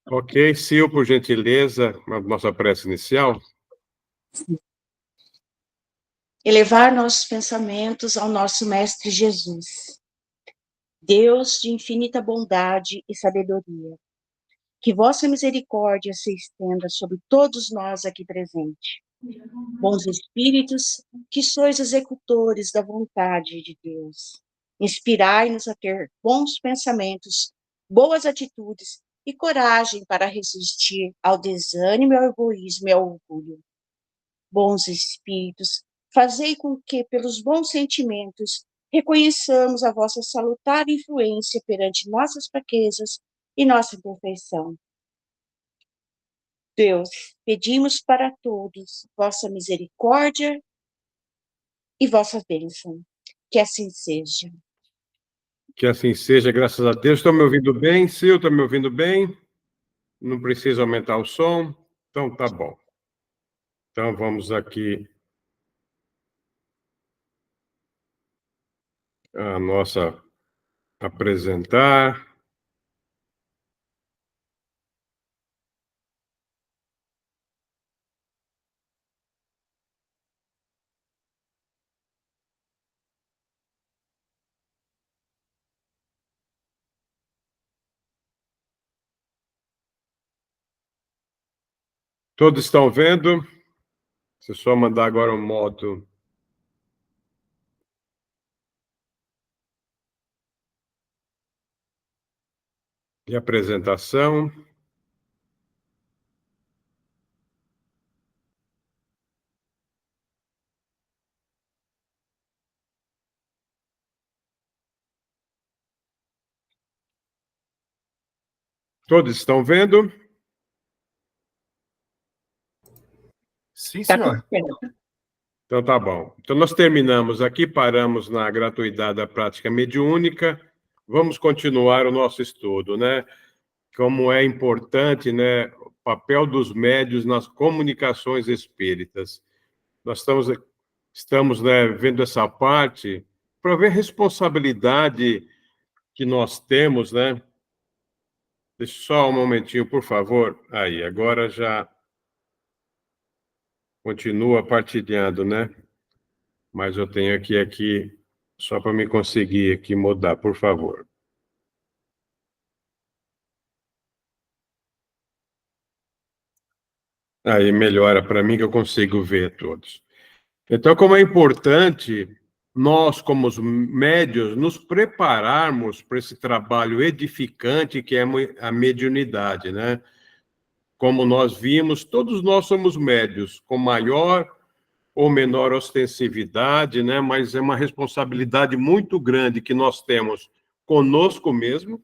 Ok, Sil, por gentileza, a nossa prece inicial. Elevar nossos pensamentos ao nosso Mestre Jesus. Deus de infinita bondade e sabedoria, que vossa misericórdia se estenda sobre todos nós aqui presentes. Bons Espíritos, que sois executores da vontade de Deus, inspirai-nos a ter bons pensamentos, boas atitudes e coragem para resistir ao desânimo, ao egoísmo e ao orgulho. Bons Espíritos, fazei com que, pelos bons sentimentos, reconheçamos a vossa salutar influência perante nossas fraquezas e nossa imperfeição. Deus, pedimos para todos vossa misericórdia e vossa bênção. Que assim seja. Que assim seja, graças a Deus. Estão me ouvindo bem, Sil? Estão me ouvindo bem? Não precisa aumentar o som? Então, tá bom. Então, vamos aqui a nossa apresentar. Todos estão vendo? Se só mandar agora um modo de apresentação. Todos estão vendo? Sim, senhor. Então, tá bom. Então, nós terminamos aqui, paramos na gratuidade da prática mediúnica. Vamos continuar o nosso estudo, né? Como é importante, né, o papel dos médiuns nas comunicações espíritas. Nós estamos, né, vendo essa parte para ver a responsabilidade que nós temos, né? Deixa só um momentinho, por favor. Aí, agora já continua partilhando, né? Mas eu tenho aqui só para me conseguir aqui mudar, por favor. Aí melhora para mim que eu consigo ver todos. Então, como é importante nós, como os médios, nos prepararmos para esse trabalho edificante que é a mediunidade, né? Como nós vimos, todos nós somos médios, com maior ou menor ostensividade, né? Mas é uma responsabilidade muito grande que nós temos conosco mesmo,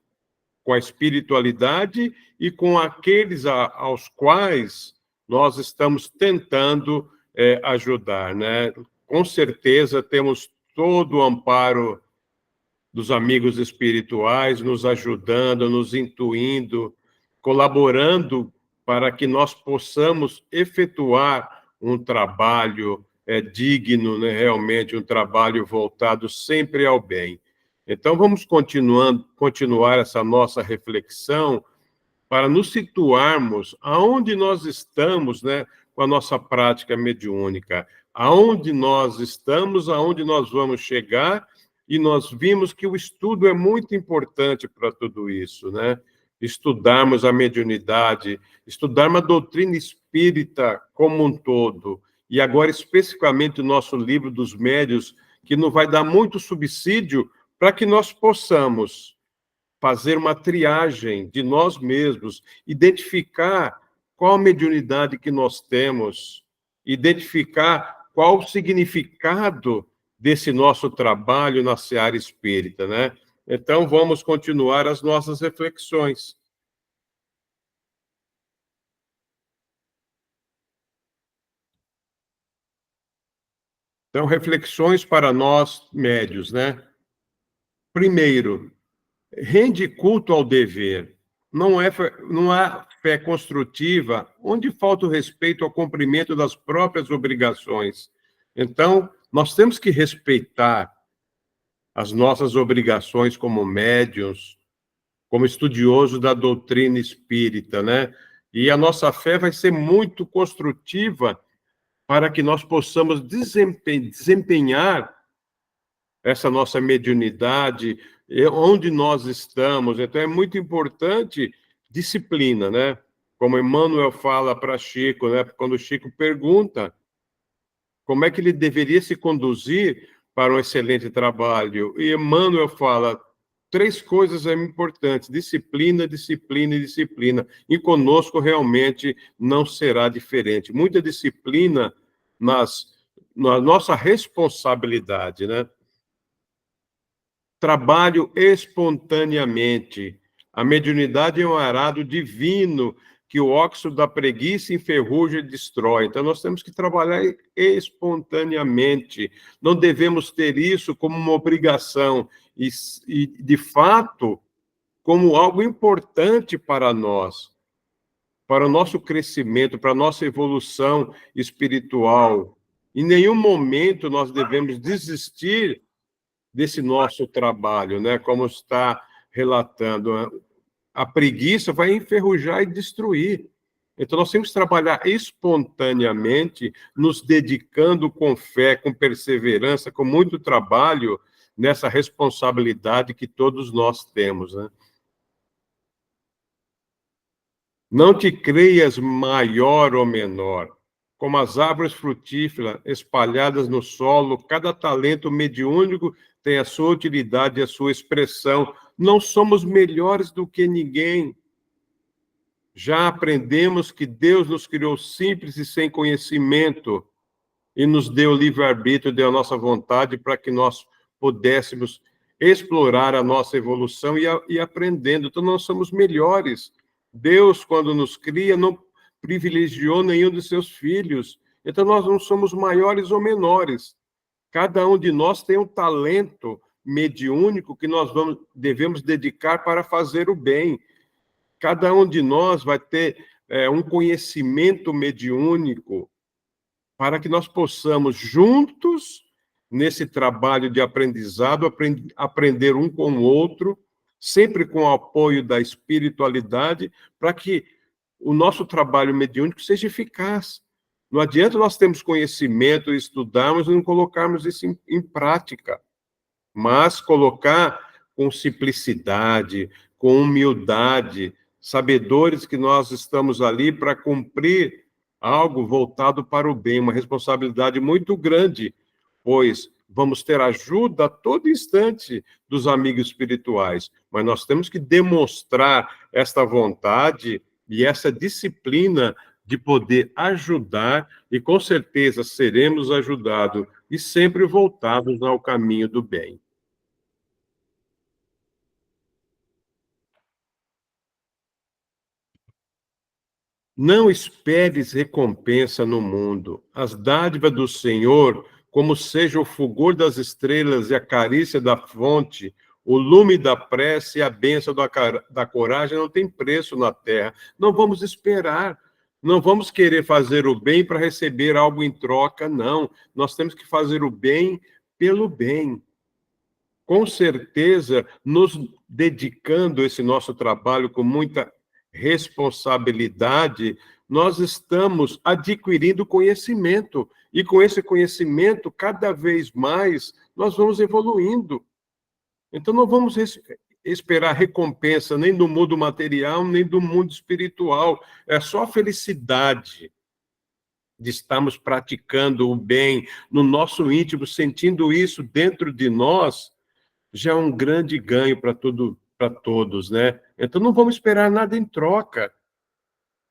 com a espiritualidade e com aqueles aos quais nós estamos tentando ajudar, né? Com certeza temos todo o amparo dos amigos espirituais nos ajudando, nos intuindo, colaborando para que nós possamos efetuar um trabalho digno, né? Realmente um trabalho voltado sempre ao bem. Então, vamos continuar essa nossa reflexão para nos situarmos aonde nós estamos, né, com a nossa prática mediúnica, aonde nós estamos, aonde nós vamos chegar, e nós vimos que o estudo é muito importante para tudo isso, né? Estudarmos a mediunidade, estudarmos a doutrina espírita como um todo, e agora especificamente o nosso livro dos médiuns, que não vai dar muito subsídio para que nós possamos fazer uma triagem de nós mesmos, identificar qual a mediunidade que nós temos, identificar qual o significado desse nosso trabalho na seara espírita, né? Então, vamos continuar as nossas reflexões. Então, reflexões para nós médios, né? Primeiro, rende culto ao dever. Não há fé construtiva onde falta o respeito ao cumprimento das próprias obrigações. Então, nós temos que respeitar as nossas obrigações como médiuns, como estudioso da doutrina espírita, né? E a nossa fé vai ser muito construtiva para que nós possamos desempenhar essa nossa mediunidade, onde nós estamos. Então, é muito importante disciplina, né? Como Emmanuel fala para Chico, né? Quando o Chico pergunta como é que ele deveria se conduzir para um excelente trabalho, e Emmanuel fala 3 coisas importantes: disciplina, disciplina e disciplina. E conosco realmente não será diferente. Muita disciplina na nossa responsabilidade, né? Trabalho espontaneamente. A mediunidade é um arado divino que o óxido da preguiça enferruja e destrói. Então, nós temos que trabalhar espontaneamente. Não devemos ter isso como uma obrigação e de fato, como algo importante para nós, para o nosso crescimento, para a nossa evolução espiritual. Em nenhum momento nós devemos desistir desse nosso trabalho, né? Como está relatando, a preguiça vai enferrujar e destruir. Então, nós temos que trabalhar espontaneamente, nos dedicando com fé, com perseverança, com muito trabalho, nessa responsabilidade que todos nós temos, né? Não te creias maior ou menor. Como as árvores frutíferas espalhadas no solo, cada talento mediúnico tem a sua utilidade e a sua expressão. Não somos melhores do que ninguém. Já aprendemos que Deus nos criou simples e sem conhecimento e nos deu livre-arbítrio, deu a nossa vontade para que nós pudéssemos explorar a nossa evolução e aprendendo. Então, nós somos melhores. Deus, quando nos cria, não privilegiou nenhum de seus filhos. Então, nós não somos maiores ou menores. Cada um de nós tem um talento mediúnico que nós devemos dedicar para fazer o bem. Cada um de nós vai ter um conhecimento mediúnico para que nós possamos, juntos, nesse trabalho de aprendizado, aprender um com o outro, sempre com o apoio da espiritualidade, para que o nosso trabalho mediúnico seja eficaz. Não adianta nós termos conhecimento, estudarmos e não colocarmos isso em prática, mas colocar com simplicidade, com humildade, sabedores que nós estamos ali para cumprir algo voltado para o bem, uma responsabilidade muito grande, pois vamos ter ajuda a todo instante dos amigos espirituais, mas nós temos que demonstrar esta vontade e essa disciplina de poder ajudar, e com certeza seremos ajudados e sempre voltados ao caminho do bem. Não esperes recompensa no mundo. As dádivas do Senhor, como seja o fulgor das estrelas e a carícia da fonte, o lume da prece e a bênção da coragem, não tem preço na terra. Não vamos esperar. Não vamos querer fazer o bem para receber algo em troca, não. Nós temos que fazer o bem pelo bem. Com certeza, nos dedicando a esse nosso trabalho com muita responsabilidade, nós estamos adquirindo conhecimento, e com esse conhecimento, cada vez mais, nós vamos evoluindo. Então, não vamos esperar recompensa nem do mundo material, nem do mundo espiritual. É só a felicidade de estarmos praticando o bem no nosso íntimo, sentindo isso dentro de nós, já é um grande ganho para todos, né? Então, não vamos esperar nada em troca.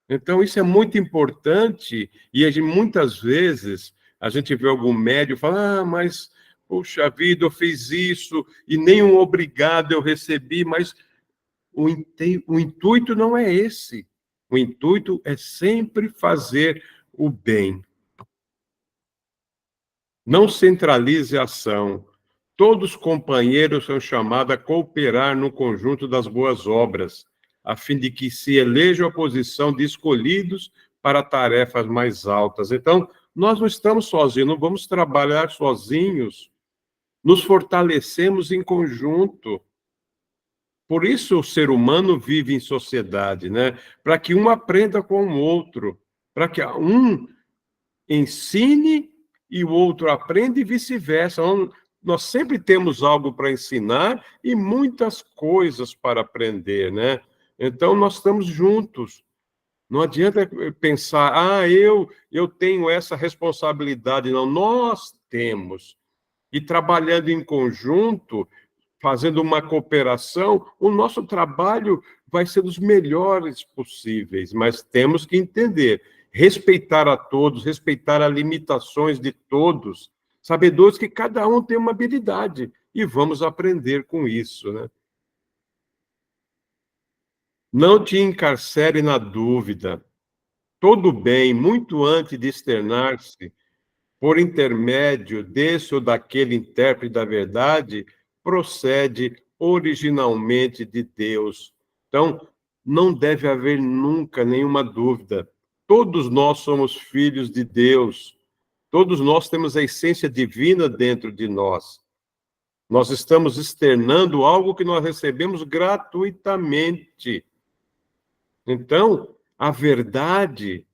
Então, isso é muito importante, e muitas vezes a gente vê algum médium falar, mas, puxa vida, eu fiz isso, e nem um obrigado eu recebi, mas o intuito não é esse. O intuito é sempre fazer o bem. Não centralize a ação. Todos os companheiros são chamados a cooperar no conjunto das boas obras, a fim de que se eleja a posição de escolhidos para tarefas mais altas. Então, nós não estamos sozinhos, não vamos trabalhar sozinhos, nos fortalecemos em conjunto. Por isso o ser humano vive em sociedade, né? Para que um aprenda com o outro, para que um ensine e o outro aprenda e vice-versa. Nós sempre temos algo para ensinar e muitas coisas para aprender, né? Então nós estamos juntos. Não adianta pensar, eu tenho essa responsabilidade. Não, nós temos. E trabalhando em conjunto, fazendo uma cooperação, o nosso trabalho vai ser dos melhores possíveis, mas temos que entender, respeitar a todos, respeitar as limitações de todos, sabedores que cada um tem uma habilidade, e vamos aprender com isso, né? Não te encarcere na dúvida. Todo bem, muito antes de externar-se, por intermédio desse ou daquele intérprete da verdade, procede originalmente de Deus. Então, não deve haver nunca nenhuma dúvida. Todos nós somos filhos de Deus. Todos nós temos a essência divina dentro de nós. Nós estamos externando algo que nós recebemos gratuitamente. Então, a verdade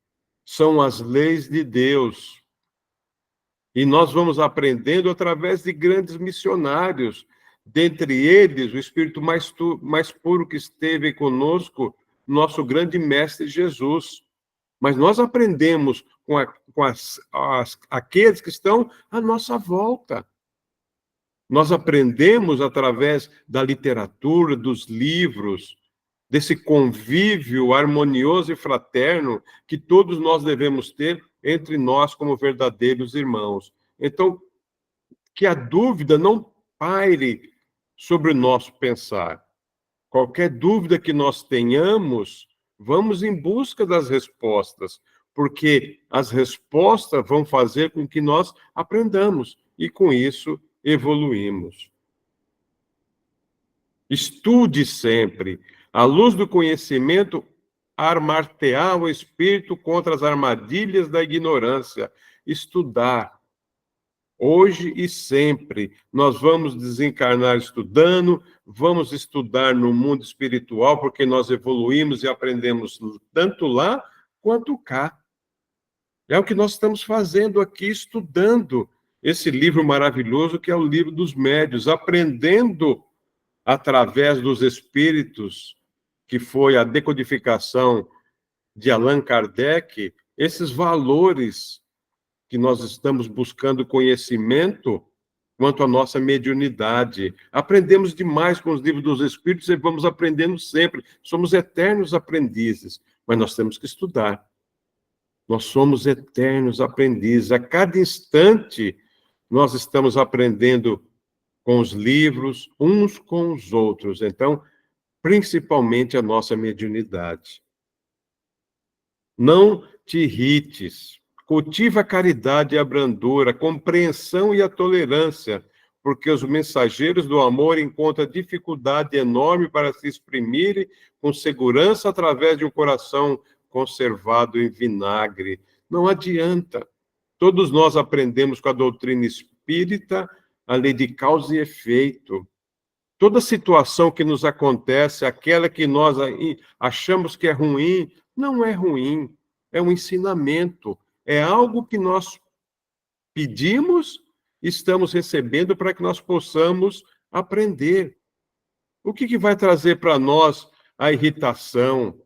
são as leis de Deus. E nós vamos aprendendo através de grandes missionários, dentre eles o espírito mais puro que esteve conosco, nosso grande mestre Jesus. Mas nós aprendemos com aqueles que estão à nossa volta. Nós aprendemos através da literatura, dos livros, desse convívio harmonioso e fraterno que todos nós devemos ter entre nós como verdadeiros irmãos. Então, que a dúvida não paire sobre o nosso pensar. Qualquer dúvida que nós tenhamos, vamos em busca das respostas, porque as respostas vão fazer com que nós aprendamos e, com isso, evoluímos. Estude sempre. À luz do conhecimento, armar-te-á o espírito contra as armadilhas da ignorância. Estudar. Hoje e sempre. Nós vamos desencarnar estudando, vamos estudar no mundo espiritual, porque nós evoluímos e aprendemos tanto lá quanto cá. É o que nós estamos fazendo aqui, estudando esse livro maravilhoso que é o livro dos médiuns, aprendendo através dos espíritos, que foi a decodificação de Allan Kardec, esses valores que nós estamos buscando conhecimento quanto à nossa mediunidade. Aprendemos demais com os livros dos espíritos e vamos aprendendo sempre. Somos eternos aprendizes, mas nós temos que estudar. Nós somos eternos aprendizes. A cada instante, nós estamos aprendendo com os livros, uns com os outros. Então, principalmente a nossa mediunidade. Não te irrites. Cultiva a caridade e a brandura, a compreensão e a tolerância, porque os mensageiros do amor encontram dificuldade enorme para se exprimirem com segurança através de um coração conservado em vinagre. Não adianta. Todos nós aprendemos com a doutrina espírita a lei de causa e efeito. Toda situação que nos acontece, aquela que nós achamos que é ruim, não é ruim, é um ensinamento, é algo que nós pedimos, estamos recebendo para que nós possamos aprender. O que vai trazer para nós a irritação,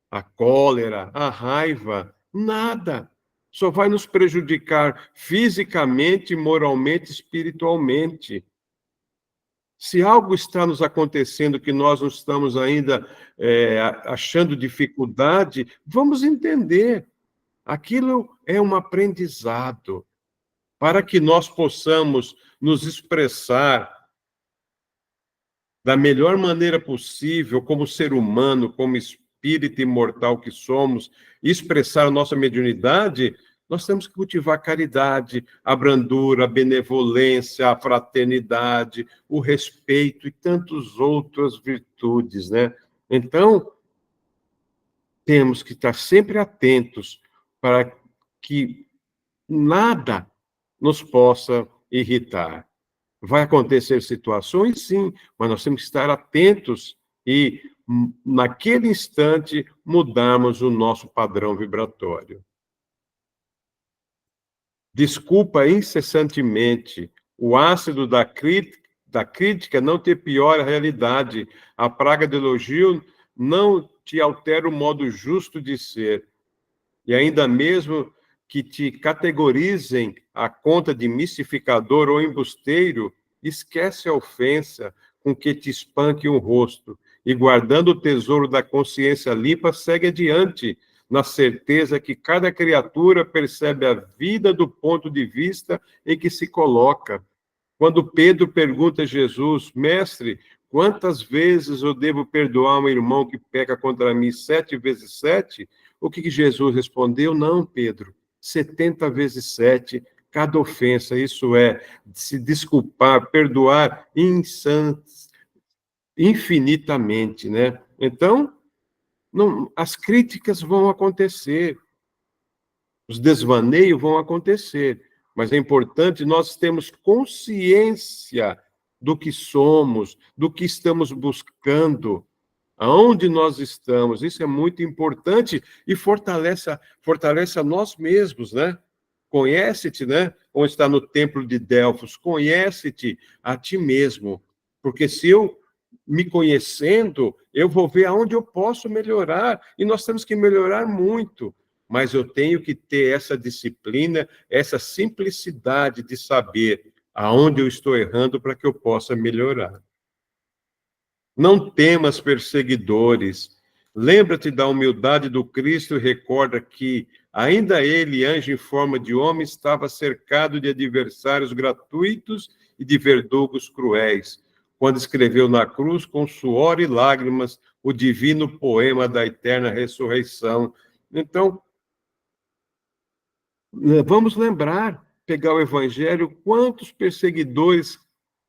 a cólera, a raiva? Nada. Só vai nos prejudicar fisicamente, moralmente, espiritualmente. Se algo está nos acontecendo que nós não estamos ainda achando dificuldade, vamos entender. Aquilo é um aprendizado para que nós possamos nos expressar da melhor maneira possível, como ser humano, como espírito imortal que somos, e expressar a nossa mediunidade. Nós temos que cultivar a caridade, a brandura, a benevolência, a fraternidade, o respeito e tantas outras virtudes, né? Então, temos que estar sempre atentos para que nada nos possa irritar. Vai acontecer situações, sim, mas nós temos que estar atentos e, naquele instante, mudarmos o nosso padrão vibratório. Desculpa incessantemente. O ácido da crítica não te piora a realidade. A praga do elogio não te altera o modo justo de ser. E ainda mesmo que te categorizem a conta de mistificador ou embusteiro, esquece a ofensa com que te espanque o rosto. E guardando o tesouro da consciência limpa, segue adiante, na certeza que cada criatura percebe a vida do ponto de vista em que se coloca. Quando Pedro pergunta a Jesus, mestre, quantas vezes eu devo perdoar um irmão que peca contra mim 7 vezes 7? O que Jesus respondeu? Não, Pedro, 70 vezes 7, cada ofensa, isso é, se desculpar, perdoar infinitamente, né? Então, não, as críticas vão acontecer, os desvaneios vão acontecer, mas é importante nós termos consciência do que somos, do que estamos buscando, aonde nós estamos. Isso é muito importante e fortalece a nós mesmos, né? Conhece-te, né? Como está no templo de Delfos, conhece-te a ti mesmo, porque se eu me conhecendo, eu vou ver aonde eu posso melhorar, e nós temos que melhorar muito, mas eu tenho que ter essa disciplina, essa simplicidade de saber aonde eu estou errando para que eu possa melhorar. Não temas perseguidores. Lembra-te da humildade do Cristo e recorda que, ainda ele, anjo em forma de homem, estava cercado de adversários gratuitos e de verdugos cruéis, quando escreveu na cruz, com suor e lágrimas, o divino poema da eterna ressurreição. Então, vamos lembrar, pegar o Evangelho, quantos perseguidores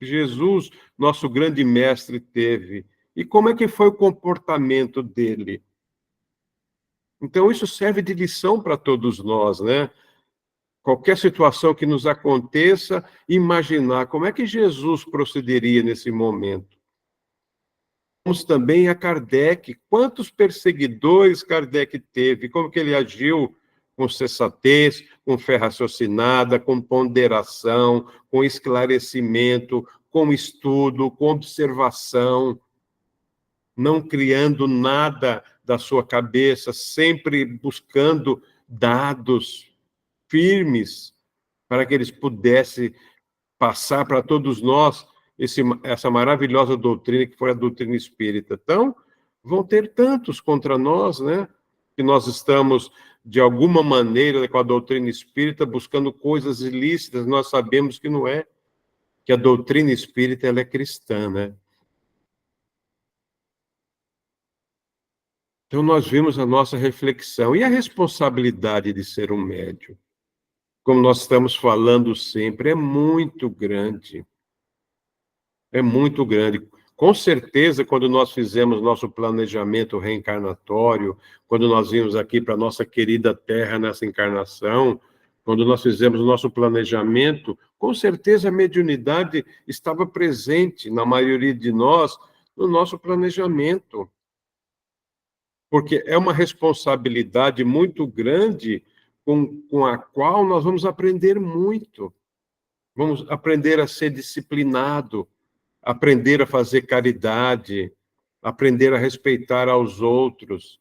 Jesus, nosso grande mestre, teve. E como é que foi o comportamento dele? Então, isso serve de lição para todos nós, né? Qualquer situação que nos aconteça, imaginar como é que Jesus procederia nesse momento. Vamos também a Kardec. Quantos perseguidores Kardec teve? Como que ele agiu com sensatez, com fé raciocinada, com ponderação, com esclarecimento, com estudo, com observação, não criando nada da sua cabeça, sempre buscando dados firmes para que eles pudessem passar para todos nós essa maravilhosa doutrina que foi a doutrina espírita. Então, vão ter tantos contra nós, né? Que nós estamos, de alguma maneira, com a doutrina espírita, buscando coisas ilícitas, nós sabemos que não é, que a doutrina espírita ela é cristã, né? Então, nós vimos a nossa reflexão e a responsabilidade de ser um médium. Como nós estamos falando sempre, é muito grande. É muito grande. Com certeza, quando nós fizemos nosso planejamento reencarnatório, quando nós vimos aqui para a nossa querida Terra nessa encarnação, quando nós fizemos o nosso planejamento, com certeza a mediunidade estava presente na maioria de nós no nosso planejamento. Porque é uma responsabilidade muito grande com a qual nós vamos aprender muito. Vamos aprender a ser disciplinado, aprender a fazer caridade, aprender a respeitar aos outros.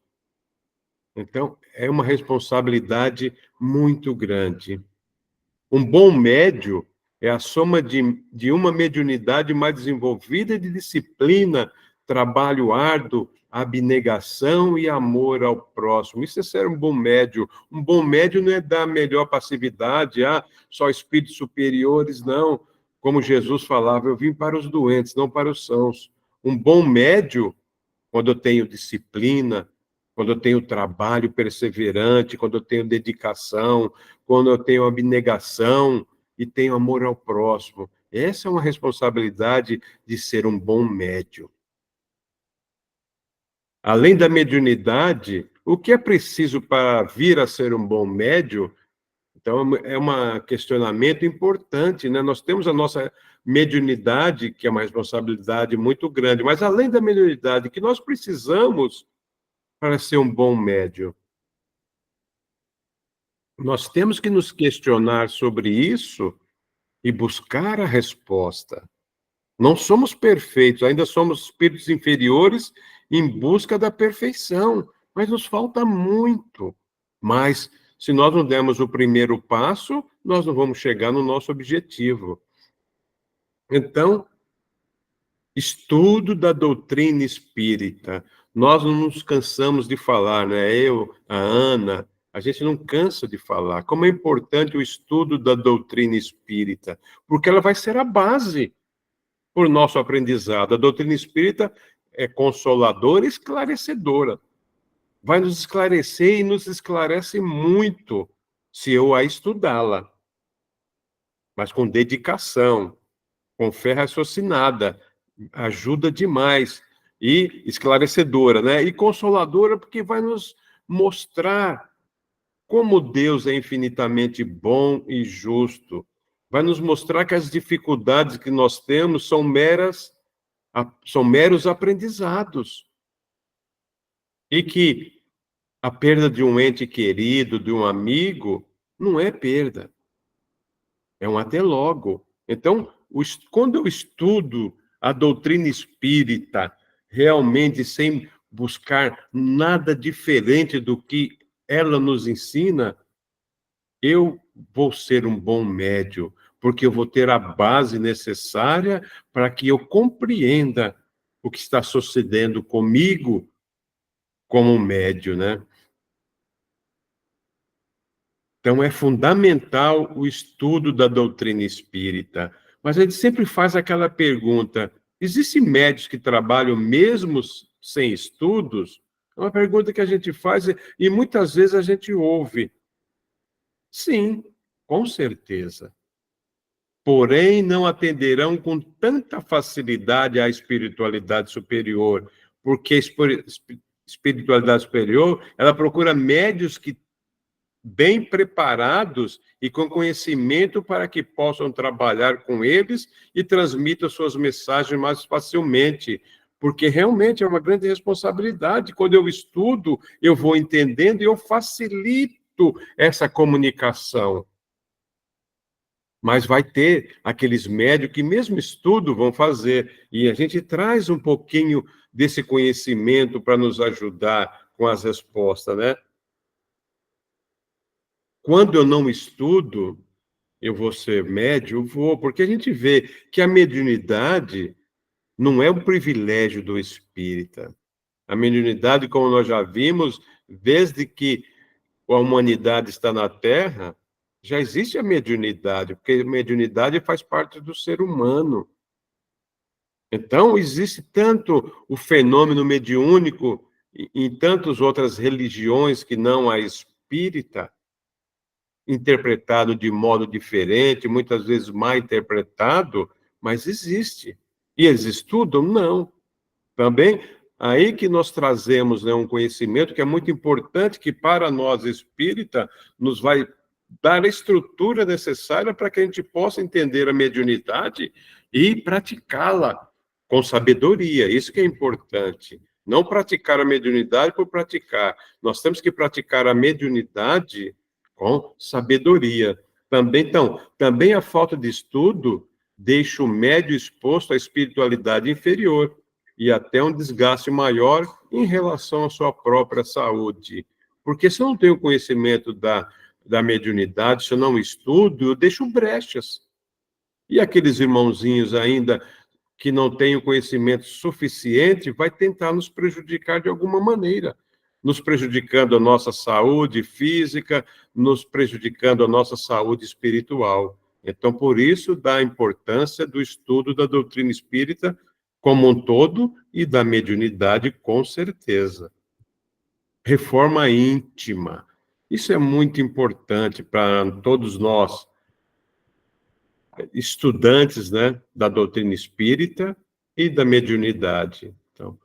Então, é uma responsabilidade muito grande. Um bom médio é a soma de uma mediunidade mais desenvolvida de disciplina, trabalho árduo, abnegação e amor ao próximo. Isso é ser um bom médio. Um bom médio não é dar melhor passividade, só espíritos superiores, não. Como Jesus falava, eu vim para os doentes, não para os sãos. Um bom médio, quando eu tenho disciplina, quando eu tenho trabalho perseverante, quando eu tenho dedicação, quando eu tenho abnegação e tenho amor ao próximo. Essa é uma responsabilidade de ser um bom médium. Além da mediunidade, o que é preciso para vir a ser um bom médium Então, é um questionamento importante, né? Nós temos a nossa mediunidade, que é uma responsabilidade muito grande, mas além da mediunidade, que nós precisamos para ser um bom médium, nós temos que nos questionar sobre isso e buscar a resposta. Não somos perfeitos, ainda somos espíritos inferiores em busca da perfeição, mas nos falta muito. Mas, se nós não dermos o primeiro passo, nós não vamos chegar no nosso objetivo. Então, estudo da doutrina espírita. Nós não nos cansamos de falar, né? Eu, a Ana, a gente não cansa de falar. Como é importante o estudo da doutrina espírita, porque ela vai ser a base por nosso aprendizado. A doutrina espírita é consoladora e esclarecedora. Vai nos esclarecer e nos esclarece muito se eu a estudá-la, mas com dedicação, com fé raciocinada, ajuda demais e esclarecedora, né? E consoladora porque vai nos mostrar como Deus é infinitamente bom e justo. Vai nos mostrar que as dificuldades que nós temos são meros aprendizados. E que a perda de um ente querido, de um amigo, não é perda. É um até logo. Então, quando eu estudo a doutrina espírita, realmente sem buscar nada diferente do que ela nos ensina, eu vou ser um bom médium, porque eu vou ter a base necessária para que eu compreenda o que está sucedendo comigo como médium, né? Então, é fundamental o estudo da doutrina espírita. Mas a gente sempre faz aquela pergunta: existem médios que trabalham mesmo sem estudos? É uma pergunta que a gente faz e muitas vezes a gente ouve. Sim, com certeza. Porém, não atenderão com tanta facilidade à espiritualidade superior, porque a espiritualidade superior, ela procura médios que bem preparados e com conhecimento para que possam trabalhar com eles e transmitam suas mensagens mais facilmente, porque realmente é uma grande responsabilidade. Quando eu estudo, eu vou entendendo e eu facilito essa comunicação. Mas vai ter aqueles médios que mesmo estudo vão fazer, e a gente traz um pouquinho desse conhecimento para nos ajudar com as respostas, né? Quando eu não estudo, eu vou ser médium, vou, porque a gente vê que a mediunidade não é um privilégio do espírita. A mediunidade, como nós já vimos, desde que a humanidade está na Terra, já existe a mediunidade, porque a mediunidade faz parte do ser humano. Então, existe tanto o fenômeno mediúnico em tantas outras religiões que não a espírita, interpretado de modo diferente, muitas vezes mal interpretado, mas existe. E eles estudam? Não. Também aí que nós trazemos, né, um conhecimento que é muito importante, que para nós espírita nos vai dar a estrutura necessária para que a gente possa entender a mediunidade e praticá-la com sabedoria. Isso que é importante. Não praticar a mediunidade por praticar. Nós temos que praticar a mediunidade com sabedoria. Também a falta de estudo deixa o médium exposto à espiritualidade inferior e até um desgaste maior em relação à sua própria saúde. Porque se eu não tenho conhecimento da mediunidade, se eu não estudo, eu deixo brechas. E aqueles irmãozinhos ainda que não têm o conhecimento suficiente, vai tentar nos prejudicar de alguma maneira, nos prejudicando a nossa saúde física, nos prejudicando a nossa saúde espiritual. Então, por isso, dá a importância do estudo da doutrina espírita como um todo e da mediunidade, com certeza. Reforma íntima. Isso é muito importante para todos nós, estudantes, né, da doutrina espírita e da mediunidade. Então,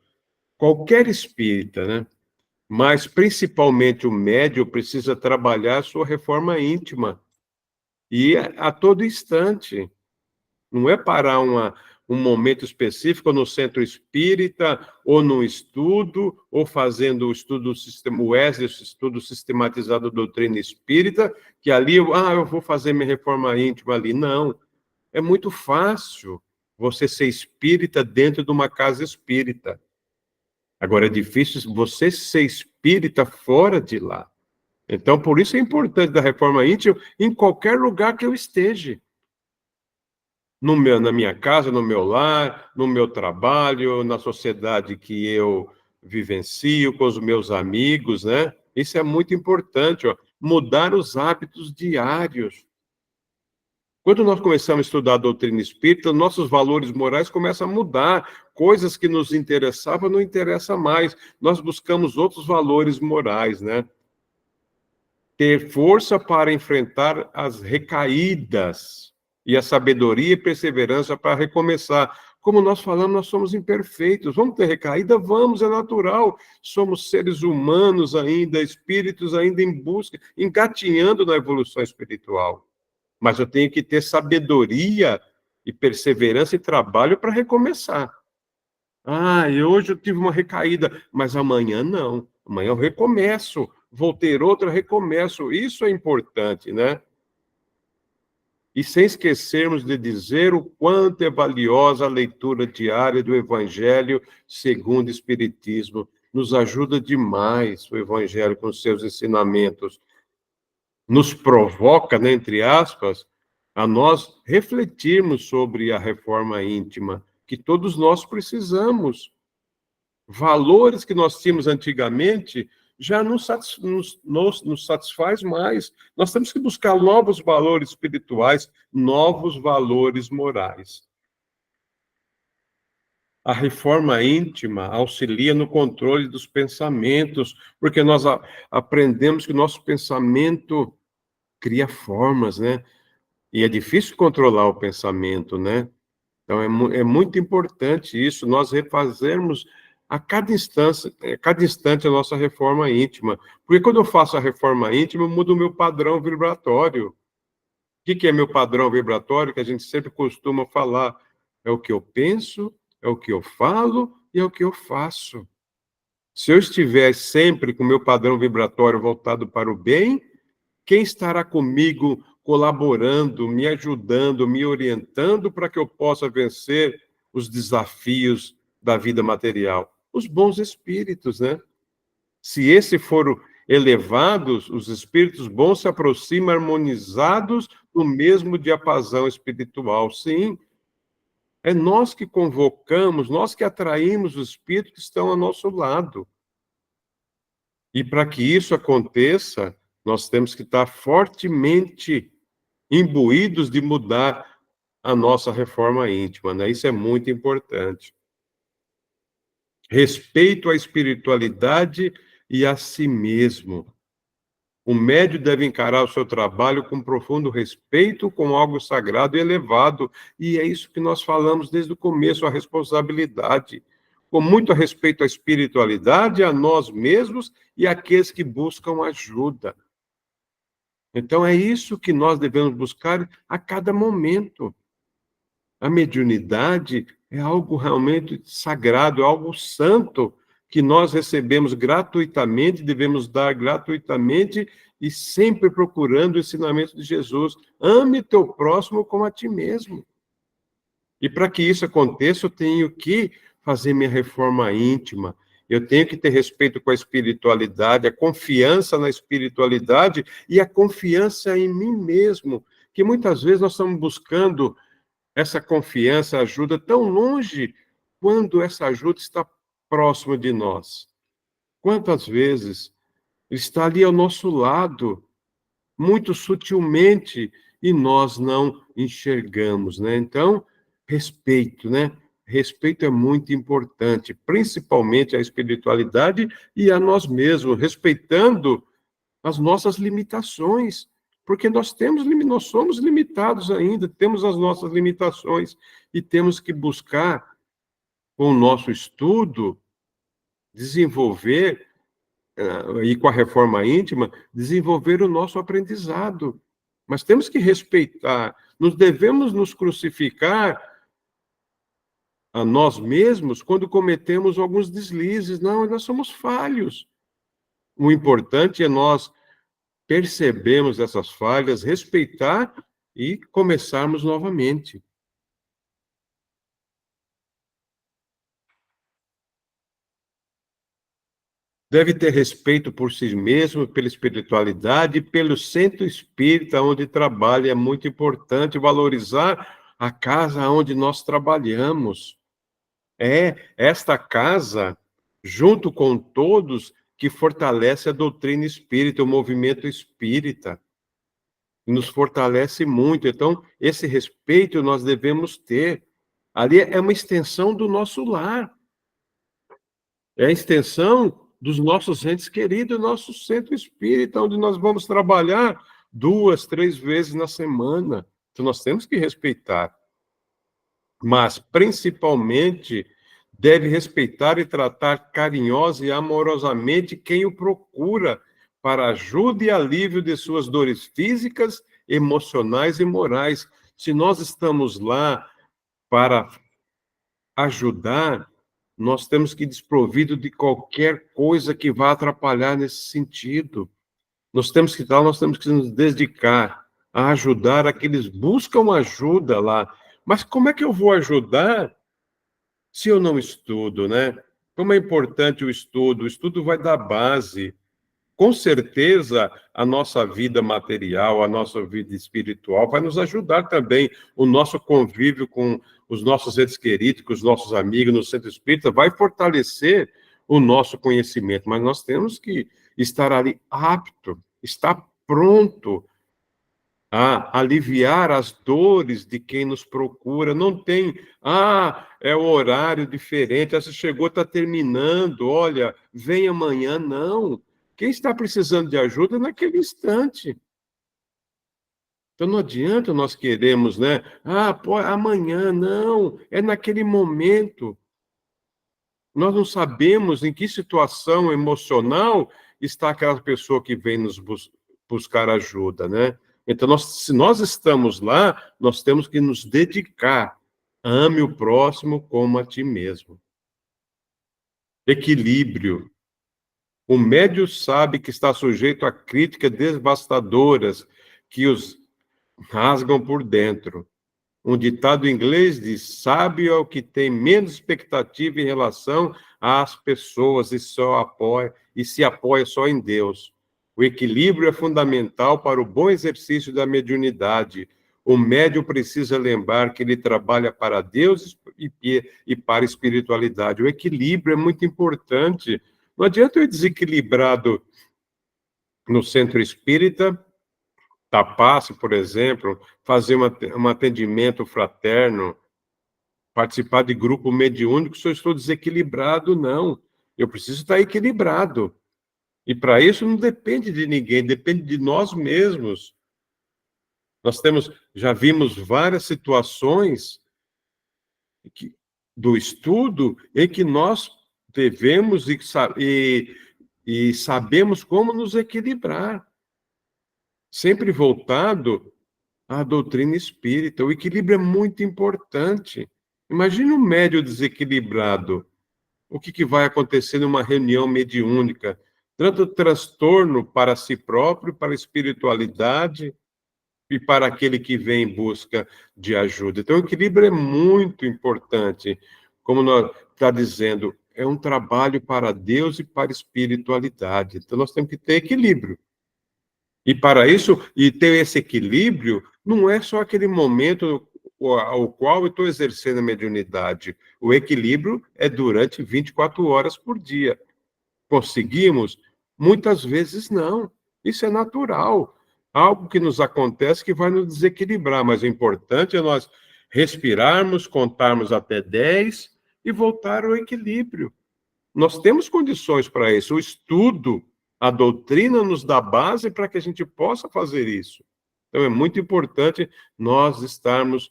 qualquer espírita, né, mas principalmente o médium precisa trabalhar sua reforma íntima, E a todo instante. Não é parar um momento específico no centro espírita, ou no estudo, ou fazendo o estudo, o estudo sistematizado da doutrina espírita, que ali, eu vou fazer minha reforma íntima ali. Não. É muito fácil você ser espírita dentro de uma casa espírita. Agora, é difícil você ser espírita fora de lá. Então, por isso é importante da reforma íntima em qualquer lugar que eu esteja. Na minha casa, no meu lar, no meu trabalho, na sociedade que eu vivencio, com os meus amigos, né? Isso é muito importante, ó, mudar os hábitos diários. Quando nós começamos a estudar a doutrina espírita, nossos valores morais começam a mudar. Coisas que nos interessavam não interessam mais. Nós buscamos outros valores morais, né? Ter força para enfrentar as recaídas e a sabedoria e perseverança para recomeçar. Como nós falamos, nós somos imperfeitos. Vamos ter recaída? Vamos, é natural. Somos seres humanos ainda, espíritos ainda em busca, engatinhando na evolução espiritual. Mas eu tenho que ter sabedoria e perseverança e trabalho para recomeçar. E hoje eu tive uma recaída, mas amanhã não. Amanhã eu recomeço. Vou ter outra, recomeço. Isso é importante, né? E sem esquecermos de dizer o quanto é valiosa a leitura diária do Evangelho segundo o Espiritismo. Nos ajuda demais o Evangelho com seus ensinamentos. Nos provoca, né, entre aspas, a nós refletirmos sobre a reforma íntima, que todos nós precisamos. Valores que nós tínhamos antigamente já não nos satisfaz mais. Nós temos que buscar novos valores espirituais, novos valores morais. A reforma íntima auxilia no controle dos pensamentos, porque nós aprendemos que o nosso pensamento cria formas, né? E é difícil controlar o pensamento, né? Então, é muito importante isso, nós refazermos a cada instante a nossa reforma íntima. Porque quando eu faço a reforma íntima, eu mudo o meu padrão vibratório. O que é meu padrão vibratório? Que a gente sempre costuma falar. É o que eu penso, é o que eu falo e é o que eu faço. Se eu estiver sempre com o meu padrão vibratório voltado para o bem, quem estará comigo colaborando, me ajudando, me orientando para que eu possa vencer os desafios da vida material? Os bons espíritos, né? Se esse for elevados, os espíritos bons se aproximam harmonizados no mesmo diapasão espiritual. Sim, é nós que convocamos, nós que atraímos os espíritos que estão ao nosso lado. E para que isso aconteça, nós temos que estar fortemente imbuídos de mudar a nossa reforma íntima, né? Isso é muito importante. Respeito à espiritualidade e a si mesmo. O médium deve encarar o seu trabalho com profundo respeito, com algo sagrado e elevado. E é isso que nós falamos desde o começo, a responsabilidade. Com muito respeito à espiritualidade, a nós mesmos e àqueles que buscam ajuda. Então, é isso que nós devemos buscar a cada momento. A mediunidade é algo realmente sagrado, é algo santo, que nós recebemos gratuitamente, devemos dar gratuitamente e sempre procurando o ensinamento de Jesus. Ame teu próximo como a ti mesmo. E para que isso aconteça, eu tenho que fazer minha reforma íntima, eu tenho que ter respeito com a espiritualidade, a confiança na espiritualidade e a confiança em mim mesmo, que muitas vezes nós estamos buscando essa confiança, ajuda tão longe, quando essa ajuda está próxima de nós. Quantas vezes está ali ao nosso lado, muito sutilmente, e nós não enxergamos, né? Então, respeito, né? Respeito é muito importante, principalmente a espiritualidade e a nós mesmos, respeitando as nossas limitações, porque nós somos limitados ainda, temos as nossas limitações e temos que buscar, com o nosso estudo, desenvolver, e com a reforma íntima, desenvolver o nosso aprendizado. Mas temos que respeitar. Nós devemos nos crucificar a nós mesmos quando cometemos alguns deslizes. Não, nós somos falhos. O importante é nós percebermos essas falhas, respeitar e começarmos novamente. Deve ter respeito por si mesmo, pela espiritualidade, pelo centro espírita onde trabalha. É muito importante valorizar a casa onde nós trabalhamos. É esta casa, junto com todos, que fortalece a doutrina espírita, o movimento espírita. Nos fortalece muito. Então, esse respeito nós devemos ter. Ali é uma extensão do nosso lar. É a extensão dos nossos entes queridos, nosso centro espírita, onde nós vamos trabalhar 2, 3 vezes na semana. Então, nós temos que respeitar. Mas, principalmente, deve respeitar e tratar carinhosa e amorosamente quem o procura para ajuda e alívio de suas dores físicas, emocionais e morais. Se nós estamos lá para ajudar, nós temos que desprovido de qualquer coisa que vá atrapalhar nesse sentido. Nós temos que nos dedicar a ajudar aqueles que buscam ajuda lá. Mas como é que eu vou ajudar se eu não estudo, né? Como é importante o estudo vai dar base. Com certeza, a nossa vida material, a nossa vida espiritual vai nos ajudar também. O nosso convívio com os nossos entes queridos, com os nossos amigos no centro espírita, vai fortalecer o nosso conhecimento. Mas nós temos que estar ali apto, estar pronto a aliviar as dores de quem nos procura. Não tem, é o horário diferente, você chegou, está terminando, olha, vem amanhã. Não. Quem está precisando de ajuda é naquele instante. Então não adianta nós queremos, né? Pô, amanhã, não, é naquele momento. Nós não sabemos em que situação emocional está aquela pessoa que vem nos buscar ajuda, né? Então, se nós estamos lá, nós temos que nos dedicar. Ame o próximo como a ti mesmo. Equilíbrio. O médium sabe que está sujeito a críticas devastadoras que os rasgam por dentro. Um ditado inglês diz: sábio é o que tem menos expectativa em relação às pessoas e se apoia só em Deus. O equilíbrio é fundamental para o bom exercício da mediunidade. O médium precisa lembrar que ele trabalha para Deus e para a espiritualidade. O equilíbrio é muito importante. Não adianta eu ir desequilibrado no centro espírita, tapasse, por exemplo, fazer um atendimento fraterno, participar de grupo mediúnico, se eu estou desequilibrado, não. Eu preciso estar equilibrado. E para isso não depende de ninguém, depende de nós mesmos. Já vimos várias situações do estudo em que nós devemos e sabemos como nos equilibrar. Sempre voltado à doutrina espírita. O equilíbrio é muito importante. Imagine um médium desequilibrado. O que vai acontecer numa reunião mediúnica? Tanto transtorno para si próprio, para a espiritualidade e para aquele que vem em busca de ajuda. Então, o equilíbrio é muito importante. Como nós está dizendo, é um trabalho para Deus e para a espiritualidade. Então, nós temos que ter equilíbrio. E para isso, e ter esse equilíbrio, não é só aquele momento ao qual eu estou exercendo a mediunidade. O equilíbrio é durante 24 horas por dia. Conseguimos? Muitas vezes não. Isso é natural. Algo que nos acontece que vai nos desequilibrar, mas o importante é nós respirarmos, contarmos até 10 e voltar ao equilíbrio. Nós temos condições para isso. O estudo, a doutrina nos dá base para que a gente possa fazer isso. Então, é muito importante nós estarmos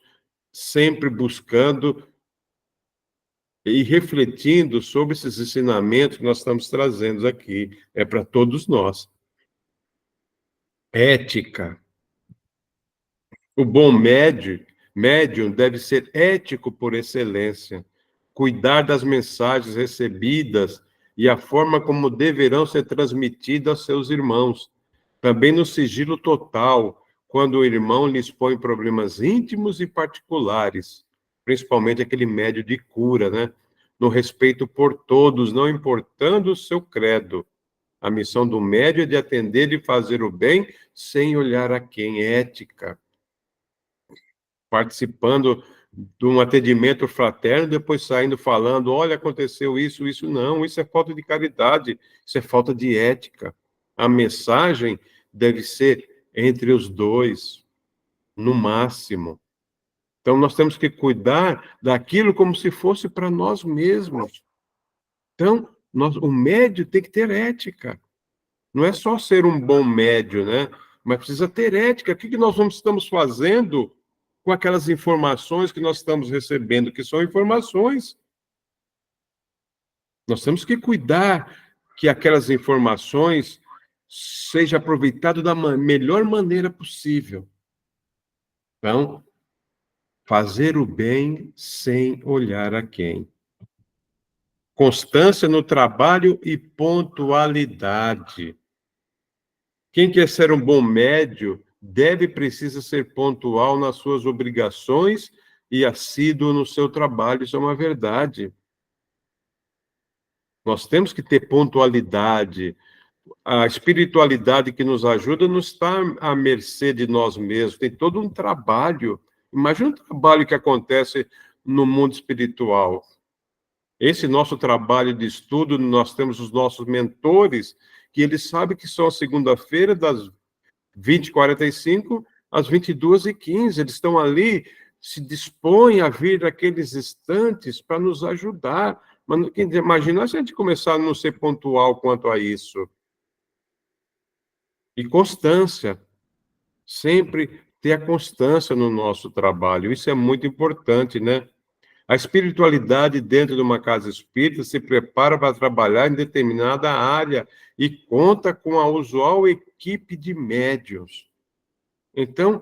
sempre buscando e refletindo sobre esses ensinamentos que nós estamos trazendo aqui. É para todos nós. Ética. O bom médium deve ser ético por excelência, cuidar das mensagens recebidas e a forma como deverão ser transmitidas aos seus irmãos. Também no sigilo total, quando o irmão lhe expõe problemas íntimos e particulares, principalmente aquele médium de cura, né? No respeito por todos, não importando o seu credo. A missão do médium é de atender e fazer o bem sem olhar a quem, é ética. Participando de um atendimento fraterno, depois saindo falando, olha, aconteceu isso, isso não, isso é falta de caridade, isso é falta de ética. A mensagem deve ser entre os dois, no máximo. Então, nós temos que cuidar daquilo como se fosse para nós mesmos. Então, o médio tem que ter ética. Não é só ser um bom médio, né? Mas precisa ter ética. O que nós estamos fazendo com aquelas informações que nós estamos recebendo, que são informações? Nós temos que cuidar que aquelas informações sejam aproveitadas da melhor maneira possível. Então, fazer o bem sem olhar a quem. Constância no trabalho e pontualidade. Quem quer ser um bom médio precisa ser pontual nas suas obrigações e assíduo no seu trabalho. Isso é uma verdade. Nós temos que ter pontualidade. A espiritualidade que nos ajuda não está à mercê de nós mesmos. Tem todo um trabalho. Imagina o trabalho que acontece no mundo espiritual. Esse nosso trabalho de estudo, nós temos os nossos mentores, que eles sabem que só segunda-feira, das 20h45 às 22h15. Eles estão ali, se dispõem a vir aqueles instantes para nos ajudar. Mas imagina se a gente começar a não ser pontual quanto a isso. E constância. Sempre ter a constância no nosso trabalho. Isso é muito importante, né? A espiritualidade dentro de uma casa espírita se prepara para trabalhar em determinada área e conta com a usual equipe de médiuns. Então,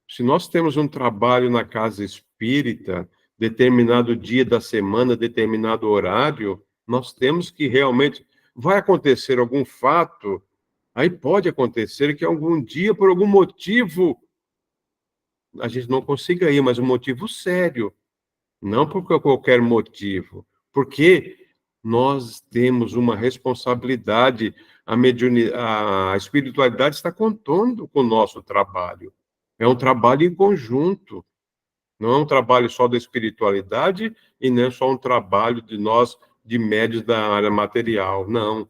se nós temos um trabalho na casa espírita, determinado dia da semana, determinado horário, nós temos que realmente... Vai acontecer algum fato, aí pode acontecer que algum dia, por algum motivo, a gente não consiga ir, mas um motivo sério. Não por qualquer motivo, porque nós temos uma responsabilidade, a espiritualidade está contando com o nosso trabalho. É um trabalho em conjunto, não é um trabalho só da espiritualidade e não é só um trabalho de nós, de médios da área material, não.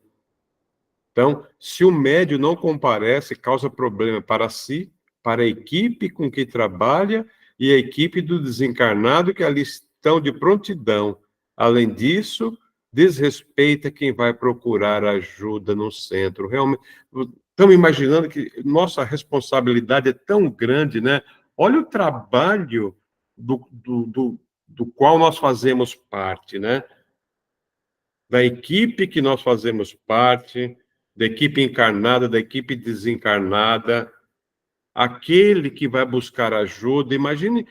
Então, se o médio não comparece, causa problema para si, para a equipe com que trabalha e a equipe do desencarnado que ali estão de prontidão. Além disso, desrespeita quem vai procurar ajuda no centro. Realmente, estamos imaginando que nossa responsabilidade é tão grande, né? Olha o trabalho do qual nós fazemos parte, né? Da equipe que nós fazemos parte, da equipe encarnada, da equipe desencarnada, aquele que vai buscar ajuda. Imagine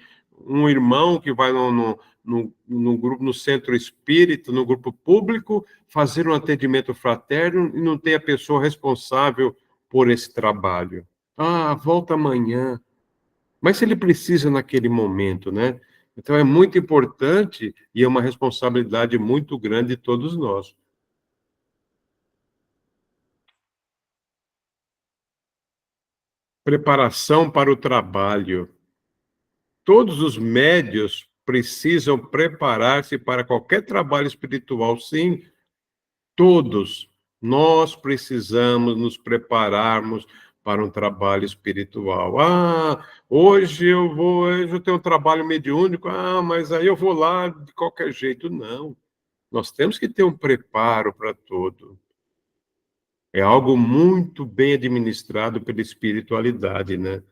um irmão que vai no grupo, no centro espírita, no grupo público, fazer um atendimento fraterno e não tem a pessoa responsável por esse trabalho. Ah, volta amanhã. Mas se ele precisa naquele momento, né? Então é muito importante e é uma responsabilidade muito grande de todos nós. Preparação para o trabalho. Todos os médios precisam preparar-se para qualquer trabalho espiritual, sim, todos. Nós precisamos nos prepararmos para um trabalho espiritual. Ah, hoje eu tenho um trabalho mediúnico, mas aí eu vou lá de qualquer jeito. Não. Nós temos que ter um preparo para tudo. É algo muito bem administrado pela espiritualidade, né?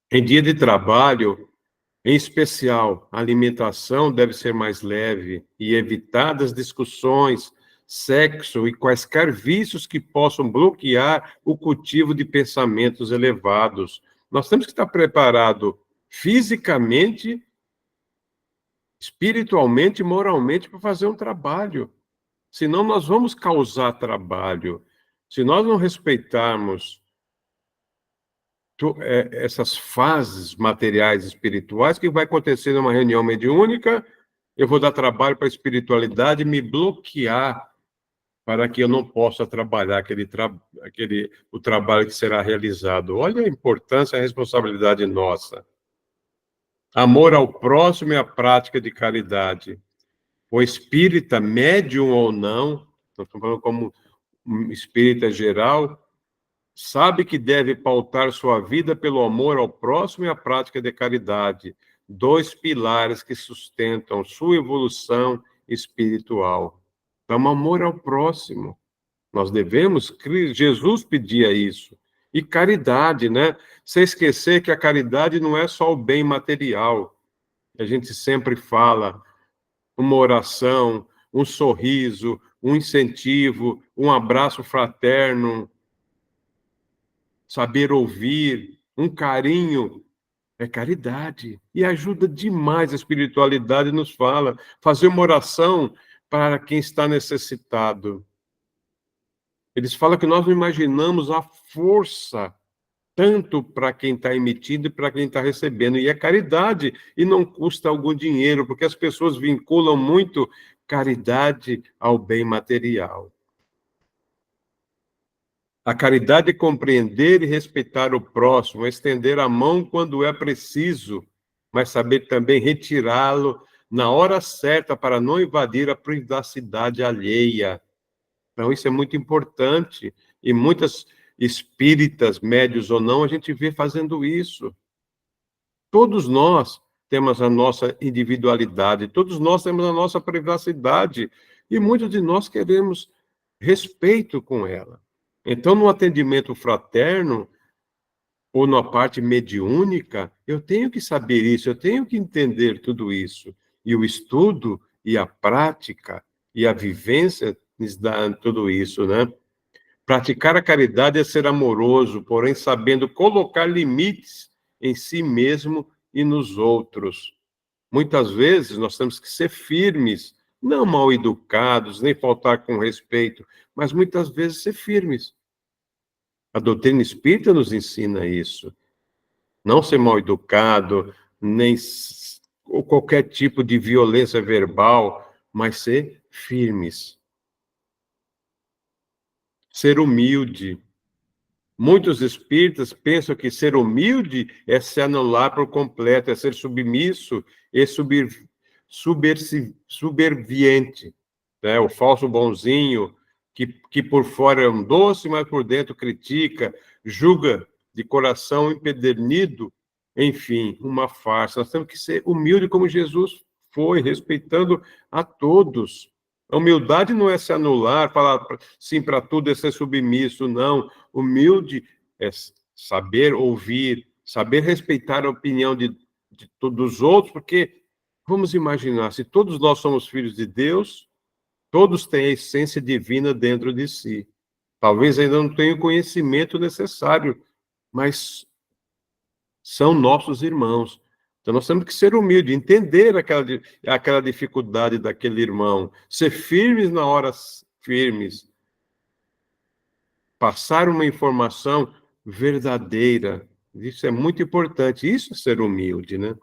Em dia de trabalho, em especial, a alimentação deve ser mais leve e evitadas discussões, sexo e quaisquer vícios que possam bloquear o cultivo de pensamentos elevados. Nós temos que estar preparado fisicamente, espiritualmente, moralmente para fazer um trabalho. Senão nós vamos causar trabalho. Se nós não respeitarmos essas fases materiais e espirituais, o que vai acontecer numa reunião mediúnica? Eu vou dar trabalho para a espiritualidade me bloquear para que eu não possa trabalhar o trabalho que será realizado. Olha a importância e a responsabilidade nossa. Amor ao próximo e a prática de caridade. O espírita, médium ou não, estou falando como um espírita geral, sabe que deve pautar sua vida pelo amor ao próximo e a prática de caridade, dois pilares que sustentam sua evolução espiritual. Então, amor ao próximo. Nós devemos, Jesus pedia isso. E caridade, né? Sem esquecer que a caridade não é só o bem material. A gente sempre fala, uma oração, um sorriso, um incentivo, um abraço fraterno, saber ouvir, um carinho, é caridade. E ajuda demais a espiritualidade, nos fala. Fazer uma oração para quem está necessitado. Eles falam que nós não imaginamos a força, tanto para quem está emitindo e para quem está recebendo. E é caridade, e não custa algum dinheiro, porque as pessoas vinculam muito caridade ao bem material. A caridade é compreender e respeitar o próximo, estender a mão quando é preciso, mas saber também retirá-lo na hora certa para não invadir a privacidade alheia. Então, isso é muito importante. E muitas espíritas, médios ou não, a gente vê fazendo isso. Todos nós temos a nossa individualidade, todos nós temos a nossa privacidade, e muitos de nós queremos respeito com ela. Então, no atendimento fraterno, ou na parte mediúnica, eu tenho que saber isso, eu tenho que entender tudo isso. E o estudo, e a prática, e a vivência nos dá tudo isso, né? Praticar a caridade é ser amoroso, porém sabendo colocar limites em si mesmo e nos outros. Muitas vezes nós temos que ser firmes, não mal educados, nem faltar com respeito, mas muitas vezes ser firmes. A doutrina espírita nos ensina isso. Não ser mal educado, nem ou qualquer tipo de violência verbal, mas ser firmes. Ser humilde. Muitos espíritas pensam que ser humilde é se anular por completo, é ser submisso e subserviente, né? O falso bonzinho, que por fora é um doce, mas por dentro critica, julga de coração empedernido, enfim, uma farsa. Nós temos que ser humilde como Jesus foi, respeitando a todos. A humildade não é se anular, falar sim para tudo, é ser submisso, não. Humilde é saber ouvir, saber respeitar a opinião de dos outros, porque, vamos imaginar, se todos nós somos filhos de Deus, todos têm a essência divina dentro de si. Talvez ainda não tenham o conhecimento necessário, mas são nossos irmãos. Então, nós temos que ser humildes, entender aquela dificuldade daquele irmão, ser firmes na hora firmes, passar uma informação verdadeira. Isso é muito importante. Isso é ser humilde, né?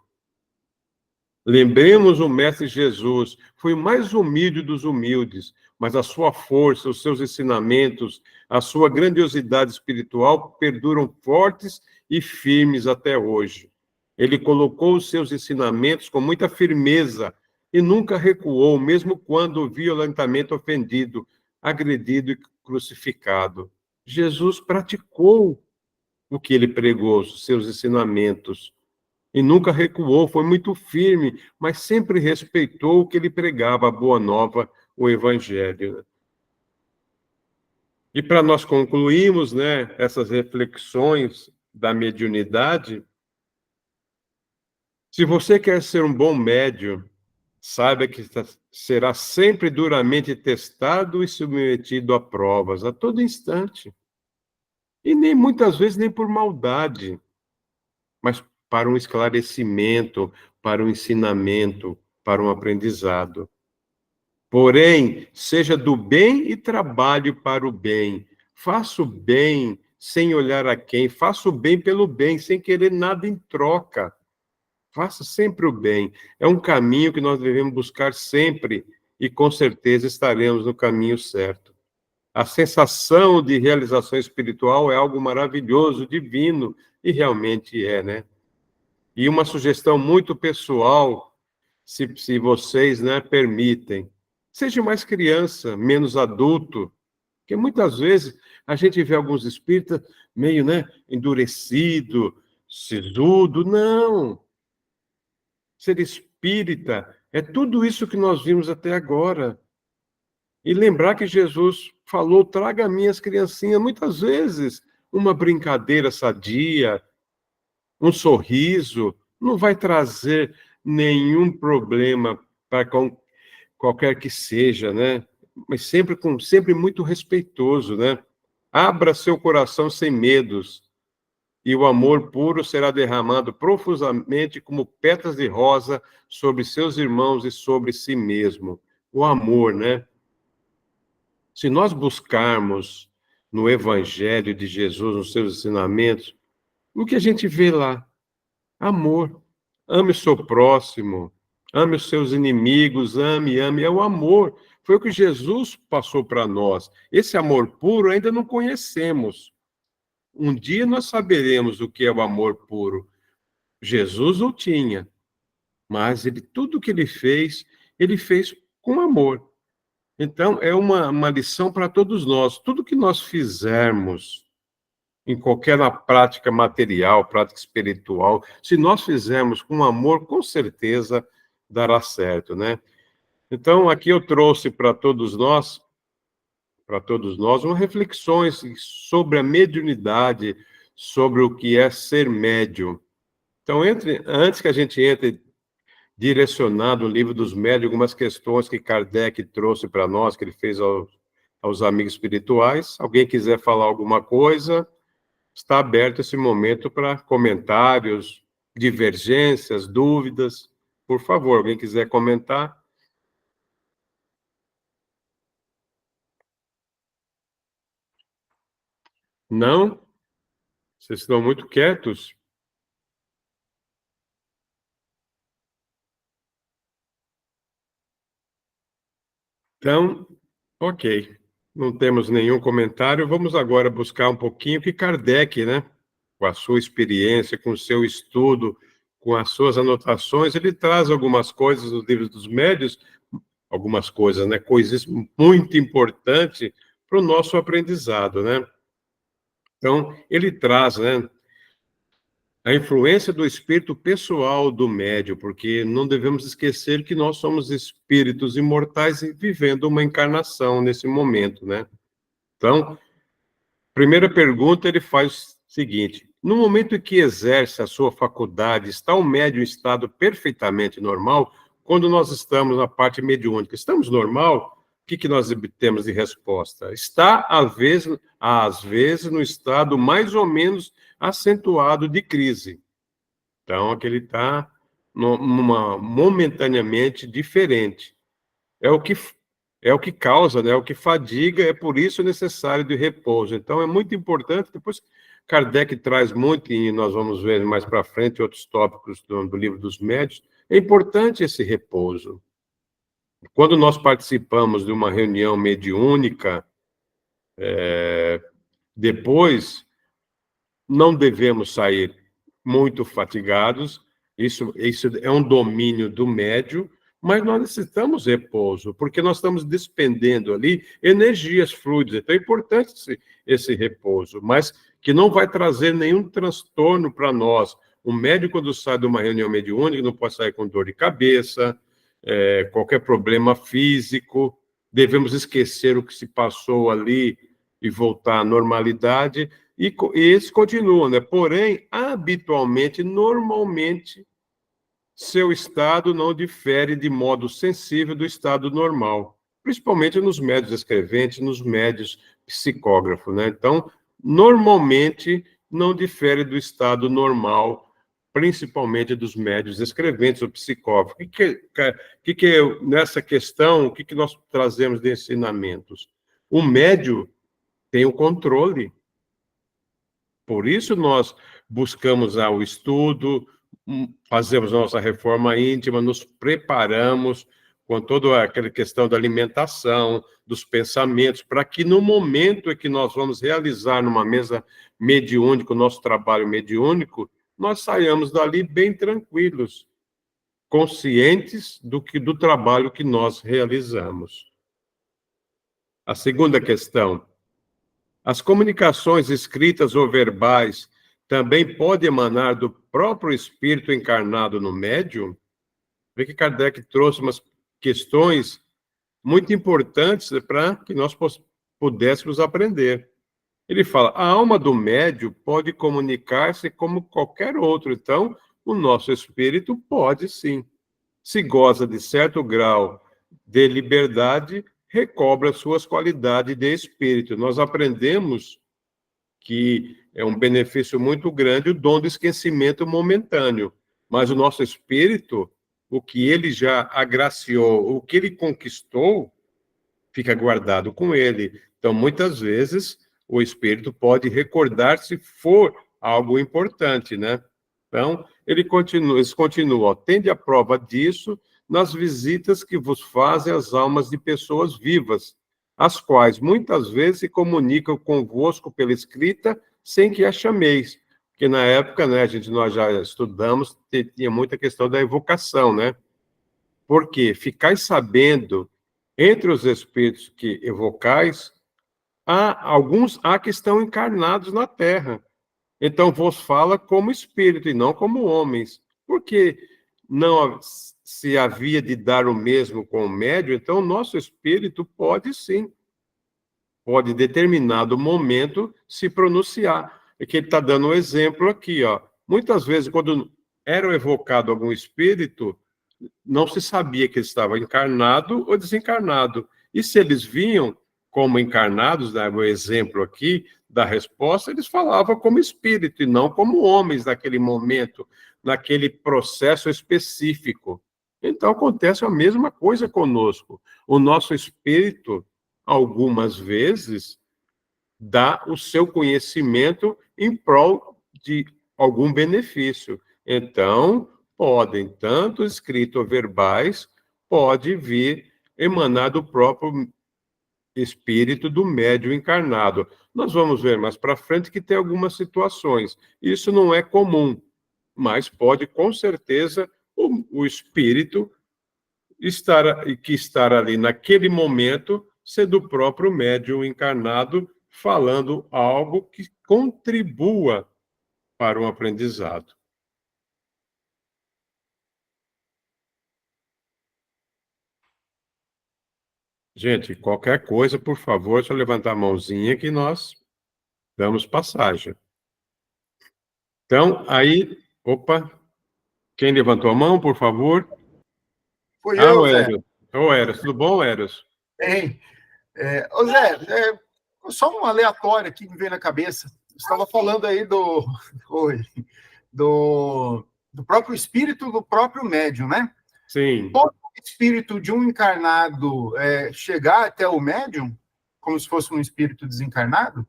Lembremos o Mestre Jesus, foi o mais humilde dos humildes, mas a sua força, os seus ensinamentos, a sua grandiosidade espiritual perduram fortes e firmes até hoje. Ele colocou os seus ensinamentos com muita firmeza e nunca recuou, mesmo quando violentamente ofendido, agredido e crucificado. Jesus praticou o que ele pregou, os seus ensinamentos, e nunca recuou, foi muito firme, mas sempre respeitou o que ele pregava, a boa nova, o evangelho. E para nós concluirmos, né, essas reflexões da mediunidade, se você quer ser um bom médium, saiba que será sempre duramente testado e submetido a provas, a todo instante. E nem muitas vezes nem por maldade. mas para um esclarecimento, para um ensinamento, para um aprendizado. Porém, seja do bem e trabalhe para o bem. Faça o bem sem olhar a quem, faça o bem pelo bem, sem querer nada em troca. Faça sempre o bem. É um caminho que nós devemos buscar sempre e com certeza estaremos no caminho certo. A sensação de realização espiritual é algo maravilhoso, divino, e realmente é, né? E uma sugestão muito pessoal, se vocês, né, permitem. Seja mais criança, menos adulto, porque muitas vezes a gente vê alguns espíritas meio, né, endurecido, sisudo. Não! Ser espírita é tudo isso que nós vimos até agora. E lembrar que Jesus falou, traga minhas criancinhas, muitas vezes, uma brincadeira sadia, um sorriso, não vai trazer nenhum problema para qualquer que seja, né? Mas sempre muito respeitoso, né? Abra seu coração sem medos, e o amor puro será derramado profusamente como pétalas de rosa sobre seus irmãos e sobre si mesmo. O amor, né? Se nós buscarmos no Evangelho de Jesus, nos seus ensinamentos, o que a gente vê lá? Amor. Ame o seu próximo, ame os seus inimigos, ame, é o amor. Foi o que Jesus passou para nós. Esse amor puro ainda não conhecemos. Um dia nós saberemos o que é o amor puro. Jesus o tinha, mas tudo que ele fez com amor. Então, é uma lição para todos nós. Tudo que nós fizermos, em qualquer prática material, prática espiritual, se nós fizermos com amor, com certeza dará certo, né? Então, aqui eu trouxe para todos nós, umas reflexões sobre a mediunidade, sobre o que é ser médium. Então, antes que a gente entre direcionado no livro dos médiuns, algumas questões que Kardec trouxe para nós, que ele fez aos amigos espirituais. Alguém quiser falar alguma coisa, está aberto esse momento para comentários, divergências, dúvidas. Por favor, alguém quiser comentar? Não? Vocês estão muito quietos. Então, ok. Não temos nenhum comentário. Vamos agora buscar um pouquinho que Kardec, né? Com a sua experiência, com o seu estudo, com as suas anotações, ele traz algumas coisas nos livros dos médiuns, algumas coisas, né? Coisas muito importantes para o nosso aprendizado, né? Então, ele traz, né? A influência do espírito pessoal do médium, porque não devemos esquecer que nós somos espíritos imortais e vivendo uma encarnação nesse momento, né? Então, primeira pergunta, ele faz o seguinte: no momento em que exerce a sua faculdade, está o médium em estado perfeitamente normal? Quando nós estamos na parte mediúnica, estamos normal? O que nós obtemos de resposta? Está, às vezes, no estado mais ou menos acentuado de crise. Então, aqui ele está momentaneamente diferente. É o que causa, né? É o que fadiga, é por isso necessário de repouso. Então, é muito importante. Depois, Kardec traz muito, e nós vamos ver mais para frente outros tópicos do livro dos médiuns. É importante esse repouso. Quando nós participamos de uma reunião mediúnica, depois não devemos sair muito fatigados. Isso é um domínio do médium, mas nós necessitamos repouso, porque nós estamos despendendo ali energias fluidas. Então é importante esse repouso, mas que não vai trazer nenhum transtorno para nós. O médico, quando sai de uma reunião mediúnica, não pode sair com dor de cabeça, qualquer problema físico. Devemos esquecer o que se passou ali e voltar à normalidade. E esses continuam, né? Porém, habitualmente, normalmente, seu estado não difere de modo sensível do estado normal, principalmente nos médios escreventes, nos médios psicógrafos, né? Então, normalmente, não difere do estado normal principalmente dos médiuns escreventes ou psicógrafos. Nessa questão, o que nós trazemos de ensinamentos? O médium tem o controle. Por isso nós buscamos o estudo, fazemos nossa reforma íntima, nos preparamos com toda aquela questão da alimentação, dos pensamentos, para que no momento em que nós vamos realizar numa mesa mediúnica, o nosso trabalho mediúnico, nós saiamos dali bem tranquilos, conscientes do trabalho que nós realizamos. A segunda questão: as comunicações escritas ou verbais também podem emanar do próprio espírito encarnado no médium? Vê que Kardec trouxe umas questões muito importantes para que nós pudéssemos aprender. Ele fala: a alma do médium pode comunicar-se como qualquer outro, então o nosso espírito pode sim. Se goza de certo grau de liberdade, recobra suas qualidades de espírito. Nós aprendemos que é um benefício muito grande o dom do esquecimento momentâneo, mas o nosso espírito, o que ele já agraciou, o que ele conquistou, fica guardado com ele. Então, muitas vezes, o espírito pode recordar se for algo importante, né? Então, eles continuam, tende a prova disso nas visitas que vos fazem as almas de pessoas vivas, as quais muitas vezes se comunicam convosco pela escrita sem que a chameis. Porque na época, né, nós já estudamos, tinha muita questão da evocação, né? Porque ficais sabendo, entre os espíritos que evocais, há que estão encarnados na Terra. Então, vos fala como espírito e não como homens. Porque não se havia de dar o mesmo com o médium, então o nosso espírito pode sim, pode em determinado momento se pronunciar. É que ele está dando um exemplo aqui, ó. Muitas vezes, quando era evocado algum espírito, não se sabia que ele estava encarnado ou desencarnado. E se eles vinham como encarnados, né, o exemplo aqui da resposta, eles falavam como espírito e não como homens naquele momento, naquele processo específico. Então, acontece a mesma coisa conosco. O nosso espírito, algumas vezes, dá o seu conhecimento em prol de algum benefício. Então, podem, tanto escrito ou verbais, pode vir emanar do próprio espírito do médium encarnado. Nós vamos ver mais para frente que tem algumas situações. Isso não é comum, mas pode, com certeza, o espírito estar ali naquele momento ser do próprio médium encarnado, falando algo que contribua para um aprendizado. Gente, qualquer coisa, por favor, é só levantar a mãozinha que nós damos passagem. Então, aí, opa, quem levantou a mão, por favor? Fui eu, Zé. Eros. Ô, Eros, tudo bom, Eros? Bem, ô Zé, só um aleatório aqui que me veio na cabeça. Você estava falando aí do próprio espírito do próprio médium, né? Sim. Pode o espírito de um encarnado chegar até o médium, como se fosse um espírito desencarnado? Não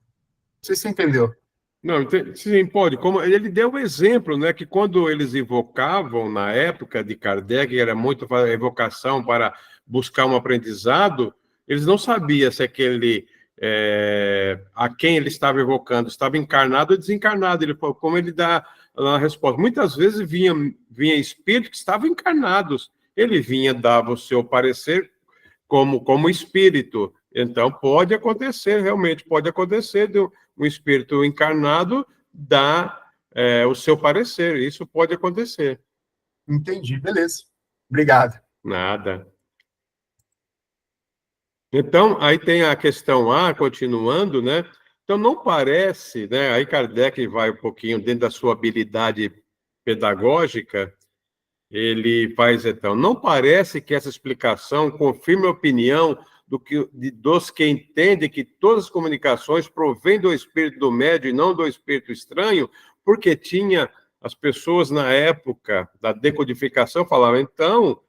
sei se você entendeu. Não, sim, pode. Como ele deu o exemplo, né, que quando eles evocavam, na época de Kardec, era muito a evocação para buscar um aprendizado, eles não sabiam se aquele, a quem ele estava evocando, estava encarnado ou desencarnado. Ele, como ele dá a resposta. Muitas vezes vinha espíritos que estavam encarnados. Ele vinha, dava o seu parecer como espírito. Então, pode acontecer, realmente, pode acontecer de um espírito encarnado dar o seu parecer. Isso pode acontecer. Entendi, beleza. Obrigado. Nada. Então, aí tem a questão A, continuando, né? Então, não parece, né? Aí Kardec vai um pouquinho dentro da sua habilidade pedagógica, ele faz, então, não parece que essa explicação confirme a opinião dos que entendem que todas as comunicações provêm do espírito do médium e não do espírito estranho, porque tinha as pessoas na época da decodificação falavam, então,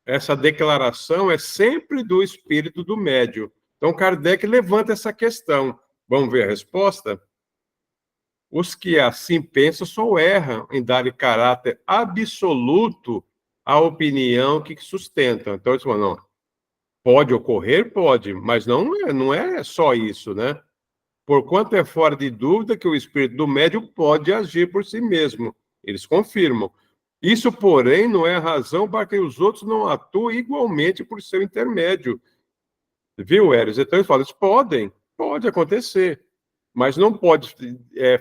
essa declaração é sempre do espírito do médium. Então, Kardec levanta essa questão. Vamos ver a resposta? Os que assim pensam só erram em dar caráter absoluto à opinião que sustentam. Então, eles falam, não, pode ocorrer? Pode, mas não é só isso, né? Porquanto é fora de dúvida que o espírito do médium pode agir por si mesmo. Eles confirmam. Isso, porém, não é razão para que os outros não atuem igualmente por seu intermédio. Viu, Eros? Então, eles falam, pode acontecer. Mas não pode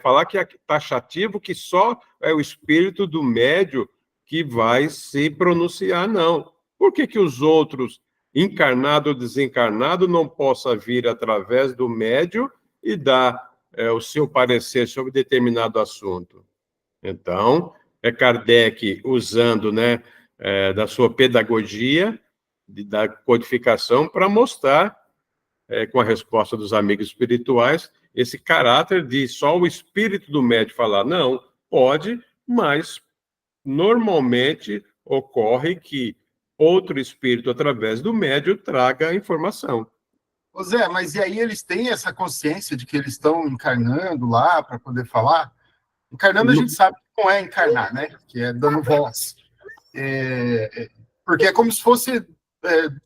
falar que é taxativo que só é o espírito do médium que vai se pronunciar, não. Por que os outros, encarnado ou desencarnado, não possam vir através do médium e dar o seu parecer sobre determinado assunto? Então, é Kardec usando, né, da sua pedagogia, da codificação, para mostrar, com a resposta dos amigos espirituais, esse caráter de só o espírito do médium falar. Não, pode, mas normalmente ocorre que outro espírito, através do médium, traga a informação. Ô Zé, mas e aí eles têm essa consciência de que eles estão encarnando lá para poder falar? Encarnando a gente sabe que não é encarnar, né? Que é dando voz. Porque é como se fosse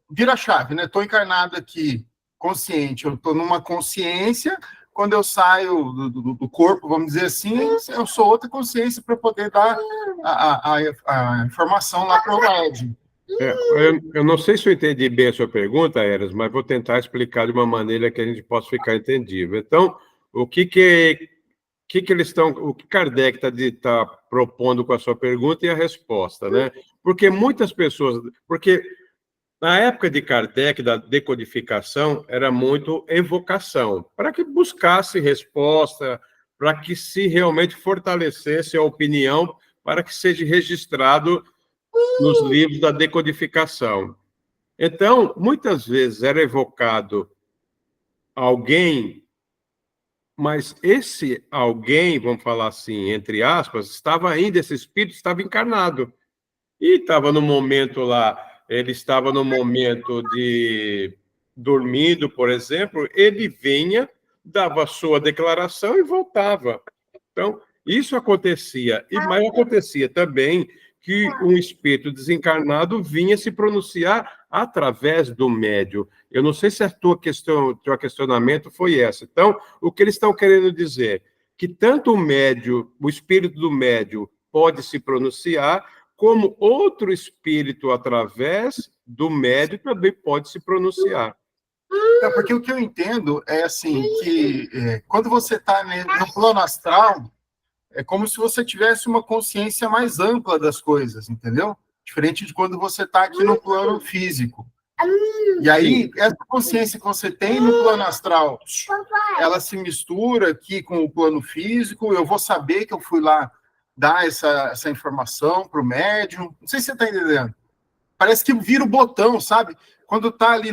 vira chave, né? Estou encarnado aqui, consciente, eu estou numa consciência. Quando eu saio do corpo, vamos dizer assim, eu sou outra consciência para poder dar a informação lá para o médium. Eu não sei se eu entendi bem a sua pergunta, Eras, mas vou tentar explicar de uma maneira que a gente possa ficar entendível. Então, o que eles estão, o que Kardec está propondo com a sua pergunta e a resposta, né? Porque muitas pessoas, porque na época de Kardec, da decodificação, era muito evocação, para que buscasse resposta, para que se realmente fortalecesse a opinião, para que seja registrado nos livros da decodificação. Então, muitas vezes era evocado alguém, mas esse alguém, vamos falar assim, entre aspas, esse espírito estava encarnado. E estava no momento lá, ele estava no momento de dormindo, por exemplo, ele vinha, dava a sua declaração e voltava. Então, isso acontecia. Mas acontecia também que um espírito desencarnado vinha se pronunciar através do médium. Eu não sei se a teu questionamento foi essa. Então, o que eles estão querendo dizer? Que tanto o médium, o espírito do médium, pode se pronunciar, como outro espírito, através do médium, também pode se pronunciar. Porque o que eu entendo é assim, que quando você está no plano astral, é como se você tivesse uma consciência mais ampla das coisas, entendeu? Diferente de quando você está aqui no plano físico. E aí, essa consciência que você tem no plano astral, ela se mistura aqui com o plano físico, eu vou saber que eu fui lá dar essa informação para o médium. Não sei se você está entendendo. Parece que vira o botão, sabe? Quando está ali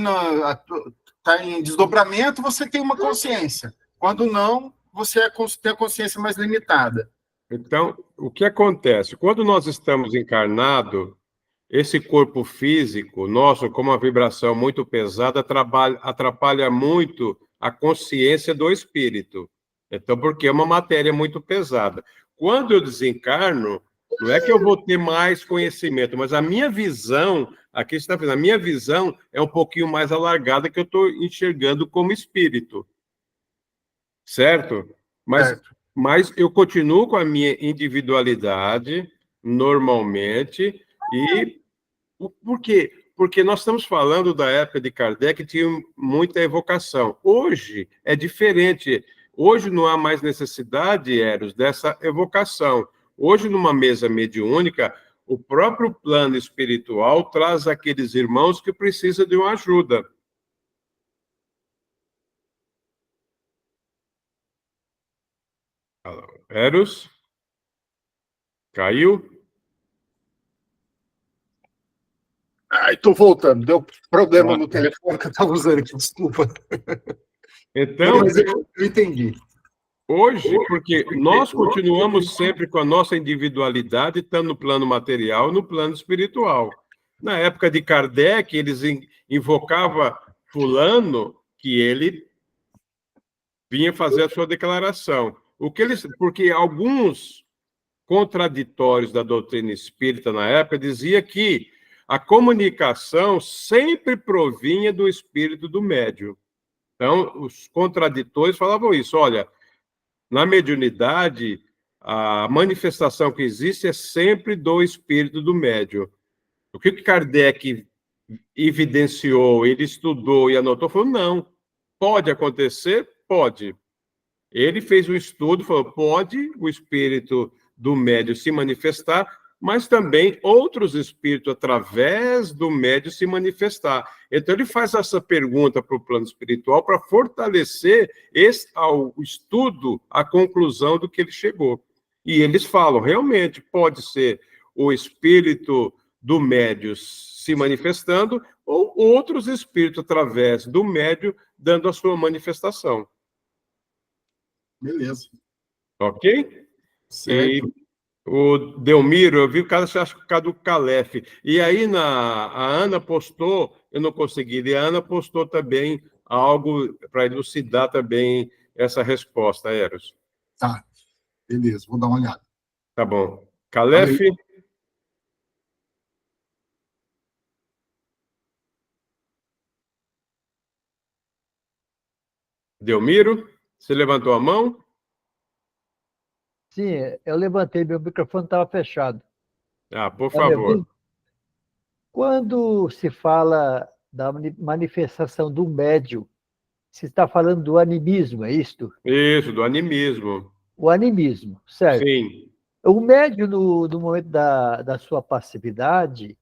tá em desdobramento, você tem uma consciência. Quando não, você tem a consciência mais limitada. Então, o que acontece? Quando nós estamos encarnados, esse corpo físico nosso, com uma vibração muito pesada, atrapalha muito a consciência do espírito. Então, porque é uma matéria muito pesada. Quando eu desencarno, não é que eu vou ter mais conhecimento, mas a minha visão, aqui está vendo, a minha visão é um pouquinho mais alargada que eu estou enxergando como espírito. Certo? Mas eu continuo com a minha individualidade, normalmente, e por quê? Porque nós estamos falando da época de Kardec, que tinha muita evocação. Hoje é diferente. Hoje não há mais necessidade, Eros, dessa evocação. Hoje, numa mesa mediúnica, o próprio plano espiritual traz aqueles irmãos que precisam de uma ajuda. Eros? Caiu? Ai, tô voltando. Deu problema no telefone que eu estava usando aqui, desculpa. Então, mas eu entendi. Hoje, porque nós continuamos sempre com a nossa individualidade, tanto no plano material e no plano espiritual. Na época de Kardec, eles invocavam fulano, que ele vinha fazer a sua declaração. Porque alguns contraditórios da doutrina espírita na época dizia que a comunicação sempre provinha do espírito do médium. Então, os contraditores falavam isso, olha, na mediunidade, a manifestação que existe é sempre do espírito do médium. O que Kardec evidenciou, ele estudou e anotou, falou, não, pode acontecer? Pode. Ele fez um estudo, falou, pode o espírito do médium se manifestar, mas também outros espíritos, através do médium, se manifestar. Então, ele faz essa pergunta para o plano espiritual para fortalecer ao estudo, a conclusão do que ele chegou. E eles falam, realmente, pode ser o espírito do médium se manifestando ou outros espíritos, através do médium, dando a sua manifestação. Beleza. Ok? Certo. E o Delmiro, eu vi o cara, acho que por causa do Calef. E aí a Ana postou, eu não consegui ler, a Ana postou também algo para elucidar também essa resposta, Eros. Tá, beleza, vou dar uma olhada. Tá bom. Calef? Delmiro, você levantou a mão? Sim, eu levantei, meu microfone estava fechado. Ah, por Tá me favor. ouvindo? Quando se fala da manifestação do médium, se está falando do animismo, é isto? Isso, do animismo. O animismo, certo? Sim. O médium, no momento da sua passividade,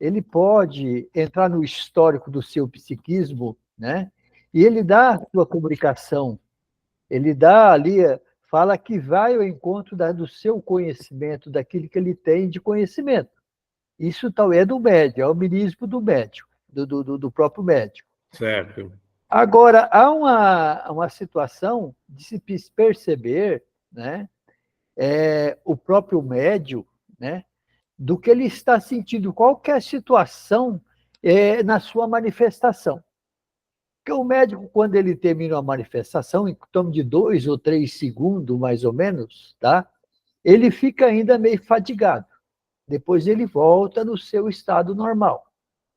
ele pode entrar no histórico do seu psiquismo, né? E ele dá a sua comunicação, ele dá ali, fala que vai ao encontro do seu conhecimento, daquilo que ele tem de conhecimento. Isso tal é do médium, é o minismo do médium, do próprio médium. Certo. Agora, há uma situação de se perceber, né, o próprio médium, né, do que ele está sentindo, qualquer situação na sua manifestação. Porque o médico, quando ele termina a manifestação, em torno de 2 ou 3 segundos, mais ou menos, tá? Ele fica ainda meio fadigado. Depois ele volta no seu estado normal,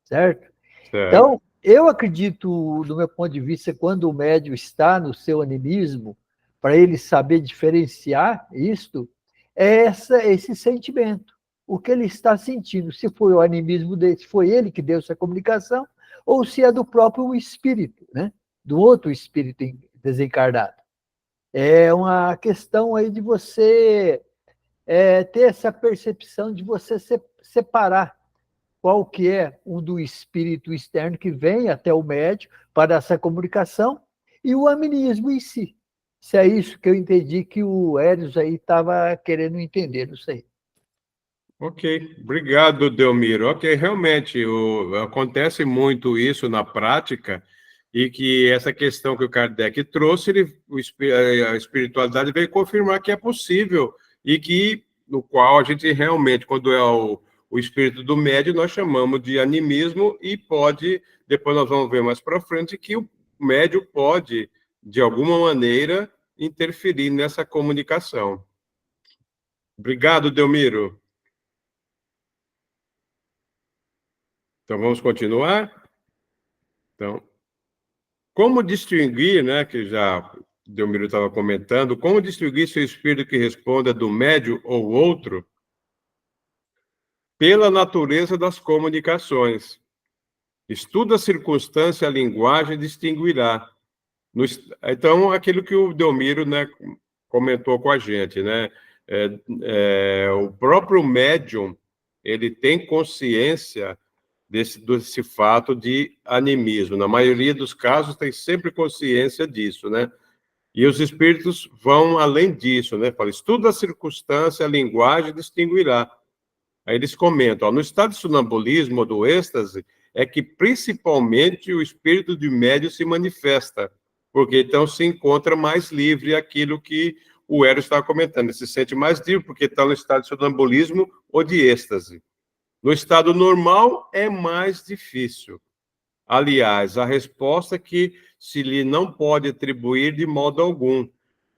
certo? Então, eu acredito, do meu ponto de vista, quando o médium está no seu animismo, para ele saber diferenciar isto, é esse sentimento. O que ele está sentindo, se foi o animismo dele, se foi ele que deu essa comunicação, ou se é do próprio espírito, né? Do outro espírito desencarnado. É uma questão aí de você ter essa percepção de você separar qual que é o do espírito externo que vem até o médium para essa comunicação e o animismo em si. Se é isso que eu entendi que o Hérios aí estava querendo entender, não sei. Ok, obrigado, Delmiro. Ok, realmente, acontece muito isso na prática, e que essa questão que o Kardec trouxe, a espiritualidade veio confirmar que é possível, e que, no qual a gente realmente, quando é o espírito do médium, nós chamamos de animismo, e pode, depois nós vamos ver mais para frente, que o médium pode, de alguma maneira, interferir nessa comunicação. Obrigado, Delmiro. Então, vamos continuar? Então, como distinguir, né, que já o Delmiro estava comentando, como distinguir se o espírito que responda do médium ou outro? Pela natureza das comunicações. Estuda a circunstância, a linguagem, distinguirá. Então, aquilo que o Delmiro, né, comentou com a gente, né? O próprio médium, ele tem consciência desse fato de animismo. Na maioria dos casos, tem sempre consciência disso, né? E os espíritos vão além disso, né? Fala, estuda a circunstância, a linguagem, distinguirá. Aí eles comentam, no estado de sonambulismo ou do êxtase, é que principalmente o espírito de médium se manifesta. porque então se encontra mais livre aquilo que o Hélio estava comentando, ele se sente mais livre, porque está no estado de sonambulismo ou de êxtase. No estado normal, é mais difícil. Aliás, a resposta que se lhe não pode atribuir de modo algum.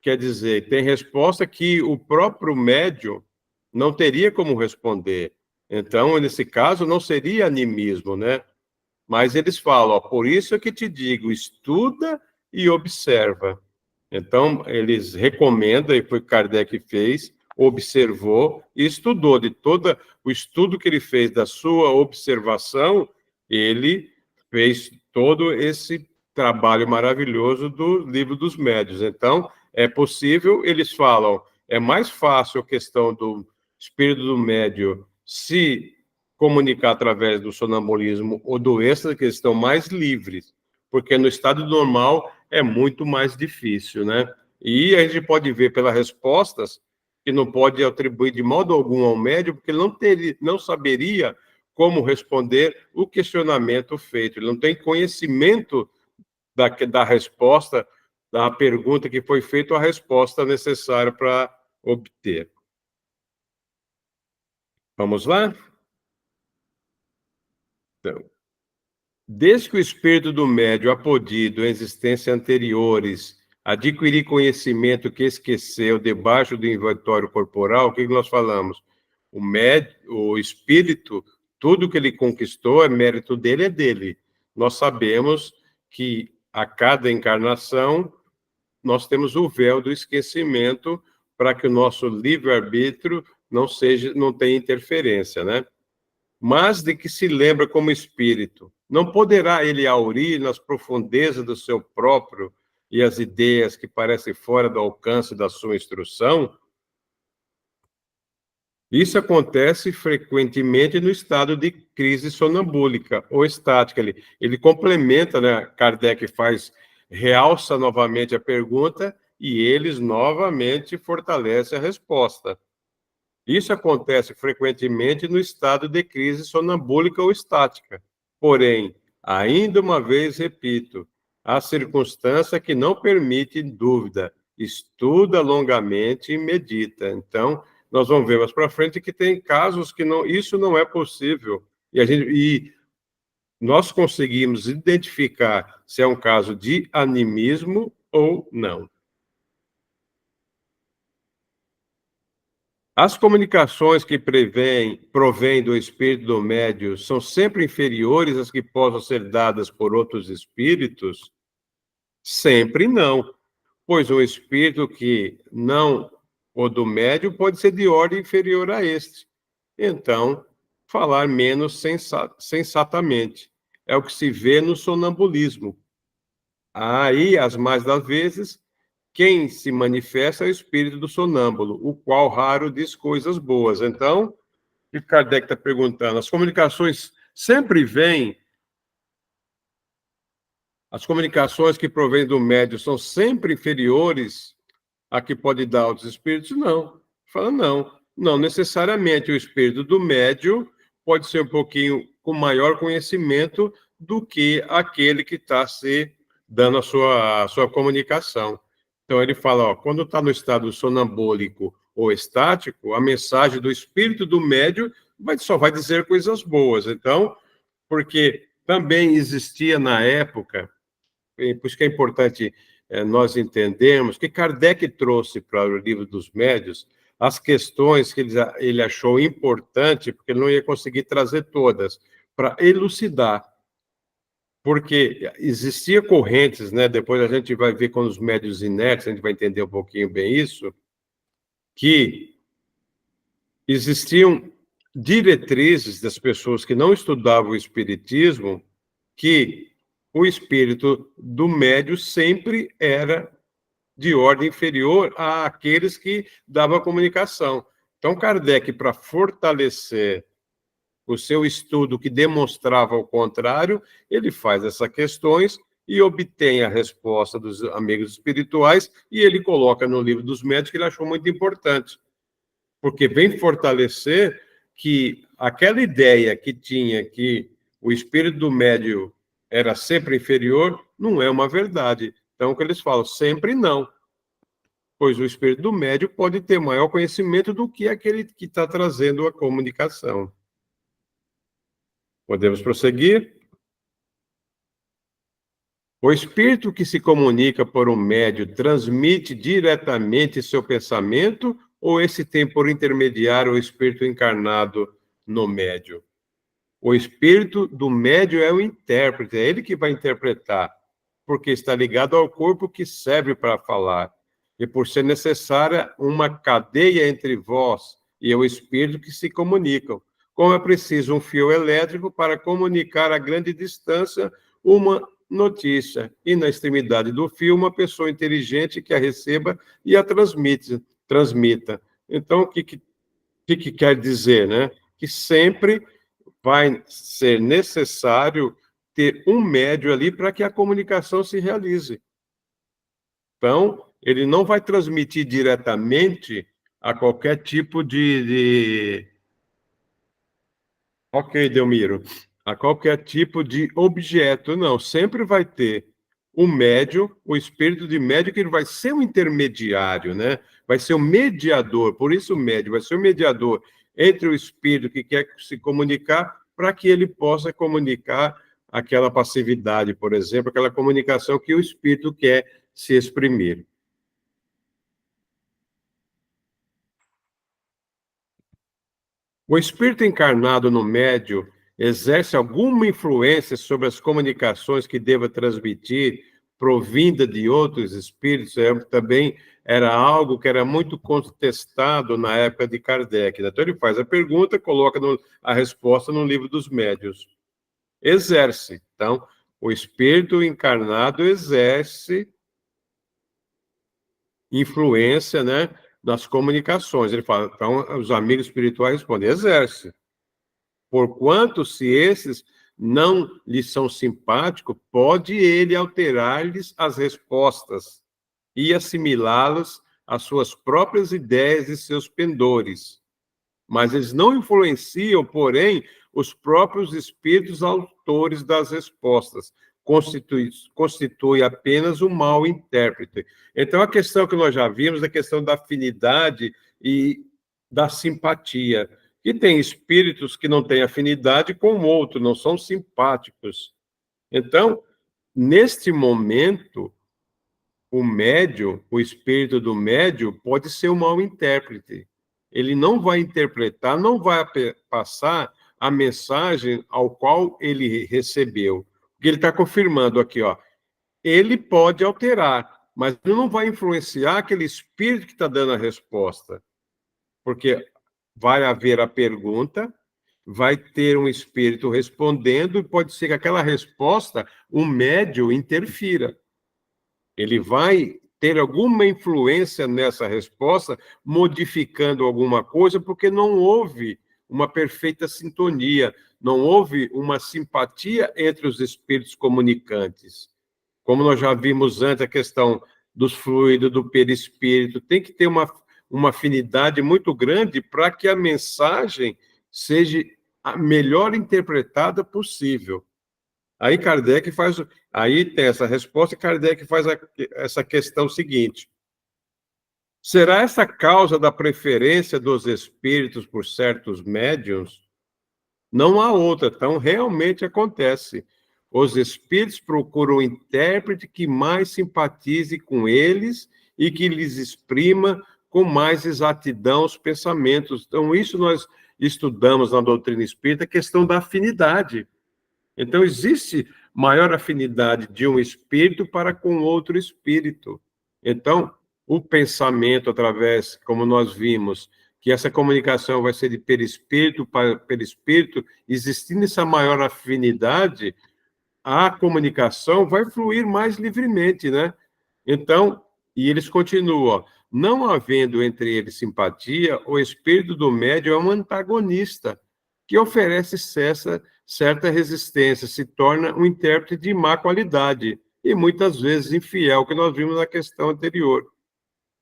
Quer dizer, tem resposta que o próprio médium não teria como responder. Então, nesse caso, não seria animismo, né? Mas eles falam, ó, por isso é que te digo, estuda e observa. Então, eles recomendam, e foi Kardec que fez, observou e estudou. De todo o estudo que ele fez da sua observação, ele fez todo esse trabalho maravilhoso do Livro dos Médiuns. Então, é possível, eles falam, é mais fácil a questão do espírito do médium se comunicar através do sonambulismo ou do êxtase, que eles estão mais livres, porque no estado normal é muito mais difícil, né? E a gente pode ver pelas respostas que não pode atribuir de modo algum ao médium, porque ele não saberia como responder o questionamento feito, ele não tem conhecimento da resposta, da pergunta que foi feita, a resposta necessária para obter. Vamos lá? Então, desde que o espírito do médium ha podido, em existências anteriores, adquirir conhecimento que esqueceu debaixo do inventório corporal, o que nós falamos? O espírito, tudo que ele conquistou, é mérito dele, é dele. Nós sabemos que a cada encarnação nós temos o véu do esquecimento para que o nosso livre-arbítrio não tenha interferência, né? Mas de que se lembra como espírito, não poderá ele aurir nas profundezas do seu próprio e as ideias que parecem fora do alcance da sua instrução? Isso acontece frequentemente no estado de crise sonambúlica ou estática. Ele complementa, né? Kardec realça novamente a pergunta e eles novamente fortalecem a resposta. Isso acontece frequentemente no estado de crise sonambúlica ou estática. Porém, ainda uma vez repito, há circunstância que não permite dúvida, estuda longamente e medita. Então, nós vamos ver mais para frente que tem casos que isso não é possível. E nós conseguimos identificar se é um caso de animismo ou não. As comunicações que provêm do espírito do médium são sempre inferiores às que possam ser dadas por outros espíritos? Sempre não, pois um espírito que não o do médium pode ser de ordem inferior a este. Então, falar menos sensatamente. É o que se vê no sonambulismo. Aí, as mais das vezes, quem se manifesta é o espírito do sonâmbulo, o qual raro diz coisas boas. Então, o que Kardec está perguntando? As comunicações que provêm do médium são sempre inferiores a que pode dar aos espíritos? Não. Fala, não necessariamente o espírito do médium pode ser um pouquinho com maior conhecimento do que aquele que está se dando a sua comunicação. Então, ele fala, ó, quando está no estado sonambúlico ou estático, a mensagem do espírito do médium só vai dizer coisas boas. Então, porque também existia na época, por isso que é importante nós entendermos, que Kardec trouxe para o Livro dos Médiuns as questões que ele achou importante, porque ele não ia conseguir trazer todas, para elucidar. Porque existia correntes, né? Depois a gente vai ver com os médiuns inertes, a gente vai entender um pouquinho bem isso, que existiam diretrizes das pessoas que não estudavam o espiritismo, que o espírito do médium sempre era de ordem inferior àqueles que davam a comunicação. Então, Kardec, para fortalecer o seu estudo que demonstrava o contrário, ele faz essas questões e obtém a resposta dos amigos espirituais e ele coloca no Livro dos Médiuns, que ele achou muito importante, porque vem fortalecer que aquela ideia que tinha que o espírito do médium era sempre inferior, não é uma verdade. Então, o que eles falam? Sempre não. Pois o espírito do médium pode ter maior conhecimento do que aquele que está trazendo a comunicação. Podemos prosseguir? O espírito que se comunica por um médium transmite diretamente seu pensamento ou esse tem por intermediário o espírito encarnado no médium? O espírito do médium é o intérprete, é ele que vai interpretar, porque está ligado ao corpo que serve para falar. E por ser necessária uma cadeia entre vós e o espírito que se comunicam, como é preciso um fio elétrico para comunicar a grande distância uma notícia, e na extremidade do fio uma pessoa inteligente que a receba e a transmita. Então, o que quer dizer, né? Que sempre vai ser necessário ter um médium ali para que a comunicação se realize. Então, ele não vai transmitir diretamente a qualquer tipo Ok, Delmiro. A qualquer tipo de objeto, não. Sempre vai ter o médium, o espírito de médium, que ele vai ser um intermediário, né? Vai ser um mediador. Por isso, o médium vai ser um mediador entre o espírito que quer se comunicar, para que ele possa comunicar aquela passividade, por exemplo, aquela comunicação que o espírito quer se exprimir. O espírito encarnado no médium exerce alguma influência sobre as comunicações que deva transmitir, provinda de outros espíritos? Também era algo que era muito contestado na época de Kardec. Então, ele faz a pergunta, coloca a resposta no livro dos médiuns. Exerce. Então, o espírito encarnado exerce influência, né, nas comunicações. Ele fala, então, os amigos espirituais respondem, exerce. Porquanto, se esses não lhes são simpáticos, pode ele alterar-lhes as respostas e assimilá-las às suas próprias ideias e seus pendores. Mas eles não influenciam, porém, os próprios espíritos autores das respostas. Constitui apenas um mau intérprete. Então, a questão que nós já vimos é a questão da afinidade e da simpatia. E tem espíritos que não têm afinidade com o outro, não são simpáticos. Então, neste momento, o médium, o espírito do médium, pode ser um mau intérprete. Ele não vai interpretar, não vai passar a mensagem ao qual ele recebeu. Porque ele está confirmando aqui, ó. Ele pode alterar, mas ele não vai influenciar aquele espírito que está dando a resposta. Porque vai haver a pergunta, vai ter um espírito respondendo, e pode ser que aquela resposta, o médium interfira. Ele vai ter alguma influência nessa resposta, modificando alguma coisa, porque não houve uma perfeita sintonia, não houve uma simpatia entre os espíritos comunicantes. Como nós já vimos antes, a questão dos fluidos, do perispírito, tem que ter uma afinidade muito grande para que a mensagem seja a melhor interpretada possível. Aí Kardec faz, aí tem essa resposta, e Kardec faz essa questão seguinte: será essa causa da preferência dos espíritos por certos médiuns? Não há outra, então realmente acontece. Os espíritos procuram um intérprete que mais simpatize com eles e que lhes exprima com mais exatidão os pensamentos. Então, isso nós estudamos na doutrina espírita, a questão da afinidade. Então, existe maior afinidade de um espírito para com outro espírito. Então, o pensamento, através, como nós vimos, que essa comunicação vai ser de perispírito para perispírito, existindo essa maior afinidade, a comunicação vai fluir mais livremente, né? Então, e eles continuam, não havendo entre eles simpatia, o espírito do médium é um antagonista, que oferece certa resistência, se torna um intérprete de má qualidade, e muitas vezes infiel, que nós vimos na questão anterior.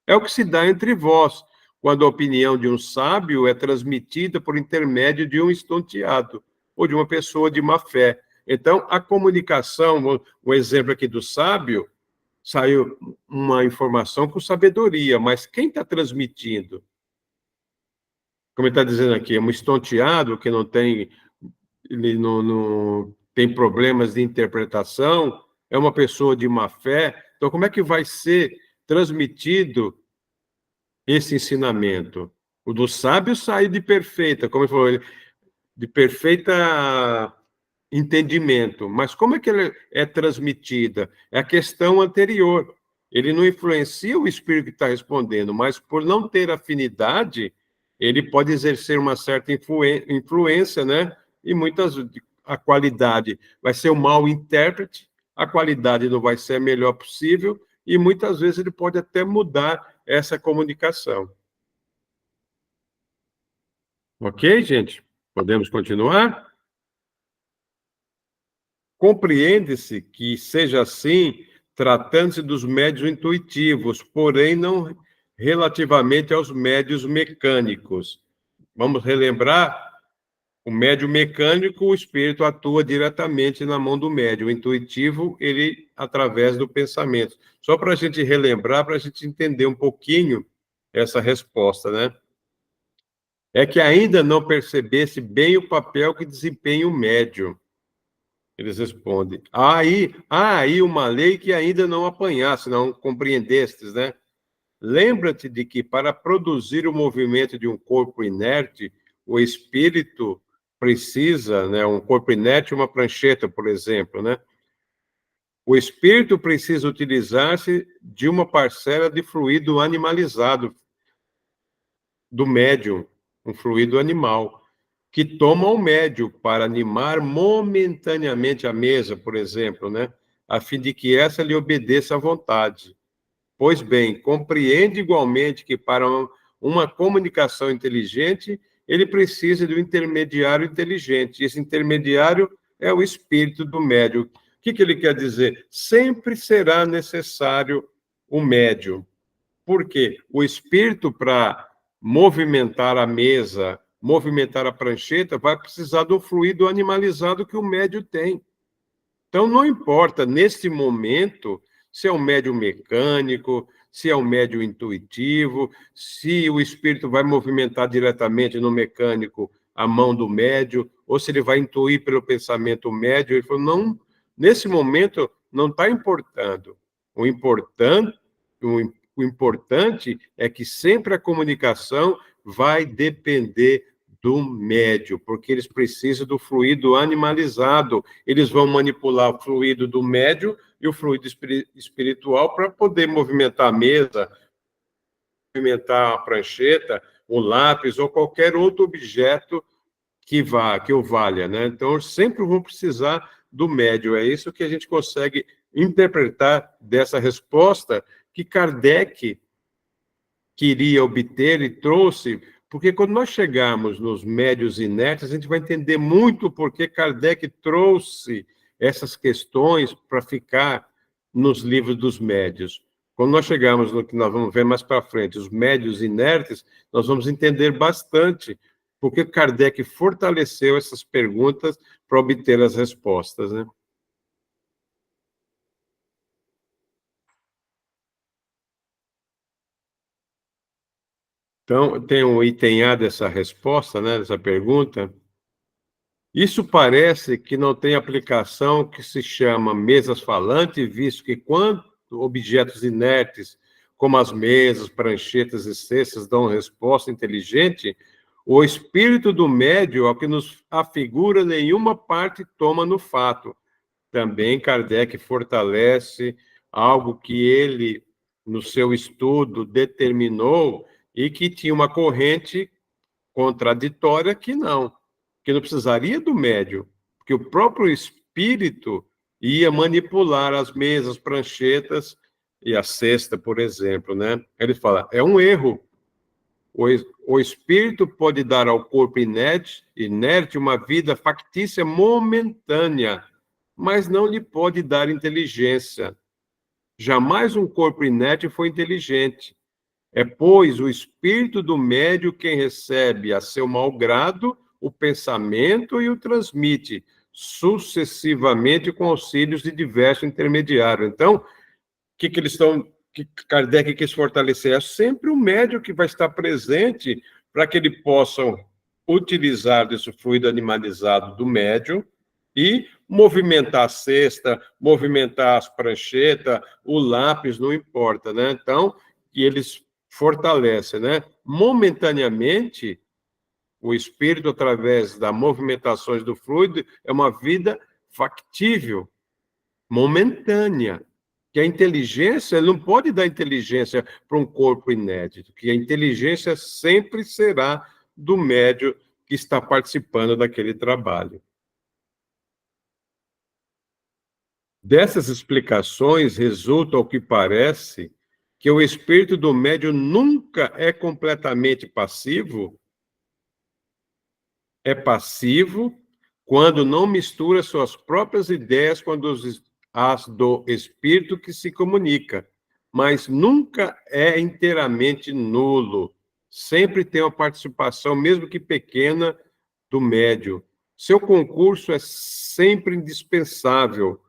É o que se dá entre vós, quando a opinião de um sábio é transmitida por intermédio de um estonteado, ou de uma pessoa de má fé. Então, a comunicação, o exemplo aqui do sábio, saiu uma informação com sabedoria, mas quem está transmitindo? Como ele está dizendo aqui, é um estonteado que não tem, ele não tem problemas de interpretação, é uma pessoa de má fé. Então, como é que vai ser transmitido esse ensinamento? O do sábio sai de perfeita, como ele falou, de perfeita entendimento. Mas como é que ele é transmitida? É a questão anterior. Ele não influencia o espírito que está respondendo, mas por não ter afinidade, ele pode exercer uma certa influência, né? E muitas a qualidade vai ser o mau intérprete, a qualidade não vai ser a melhor possível, e muitas vezes ele pode até mudar essa comunicação. Ok, gente? Podemos continuar? Compreende-se que seja assim, tratando-se dos médios intuitivos, porém não relativamente aos médios mecânicos. Vamos relembrar, o médio mecânico, o espírito atua diretamente na mão do médio, o intuitivo, ele através do pensamento. Só para a gente relembrar, para a gente entender um pouquinho essa resposta, né? É que ainda não percebesse bem o papel que desempenha o médium. Eles respondem, há aí uma lei que ainda não apanhasse, não compreendestes, né? Lembra-te de que para produzir o movimento de um corpo inerte, o espírito precisa, né, um corpo inerte, uma prancheta, por exemplo, né? O espírito precisa utilizar-se de uma parcela de fluido animalizado do médium, um fluido animal, que toma o médio para animar momentaneamente a mesa, por exemplo, né? A fim de que essa lhe obedeça à vontade. Pois bem, compreende igualmente que para uma comunicação inteligente, ele precisa de um intermediário inteligente. E esse intermediário é o espírito do médium. O que ele quer dizer? Sempre será necessário o médium. Por quê? O espírito, para movimentar a mesa, movimentar a prancheta, vai precisar do fluido animalizado que o médium tem. Então, não importa, nesse momento, se é um médium mecânico, se é um médium intuitivo, se o espírito vai movimentar diretamente no mecânico a mão do médium, ou se ele vai intuir pelo pensamento médium. Ele falou, não, nesse momento não está importando. O importante é que sempre a comunicação vai depender do médio, porque eles precisam do fluido animalizado. Eles vão manipular o fluido do médio e o fluido espiritual para poder movimentar a mesa, movimentar a prancheta, o lápis ou qualquer outro objeto que o valha, né? Então, sempre vão precisar do médio. É isso que a gente consegue interpretar dessa resposta que Kardec queria obter e trouxe, porque quando nós chegarmos nos médios inertes, a gente vai entender muito por que Kardec trouxe essas questões para ficar nos livros dos médios. Quando nós chegarmos no que nós vamos ver mais para frente, os médios inertes, nós vamos entender bastante porque Kardec fortaleceu essas perguntas para obter as respostas, né? Então, tem um item A dessa resposta, né, dessa pergunta. Isso parece que não tem aplicação que se chama mesas falantes, visto que quando objetos inertes, como as mesas, pranchetas e cestas, dão resposta inteligente, o espírito do médium, ao que nos afigura, nenhuma parte toma no fato. Também Kardec fortalece algo que ele, no seu estudo, determinou e que tinha uma corrente contraditória que não precisaria do médium, porque o próprio espírito ia manipular as mesas, pranchetas e a cesta, por exemplo, né? Ele fala, é um erro. O espírito pode dar ao corpo inerte uma vida factícia momentânea, mas não lhe pode dar inteligência. Jamais um corpo inerte foi inteligente. É, pois, o espírito do médium quem recebe a seu malgrado o pensamento e o transmite sucessivamente com auxílios de diversos intermediários. Então, que eles estão, que Kardec quis fortalecer? É sempre o médium que vai estar presente para que ele possa utilizar desse fluido animalizado do médium e movimentar a cesta, movimentar as pranchetas, o lápis, não importa, né? Então, que eles fortalecem, né? Momentaneamente, o espírito, através das movimentações do fluido, é uma vida factível, momentânea. Que a inteligência, ele não pode dar inteligência para um corpo inédito, que a inteligência sempre será do médium que está participando daquele trabalho. Dessas explicações resulta, ao que parece, que o espírito do médium nunca é completamente passivo. É passivo quando não mistura suas próprias ideias com as do espírito que se comunica, mas nunca é inteiramente nulo. Sempre tem uma participação, mesmo que pequena, do médium. Seu concurso é sempre indispensável,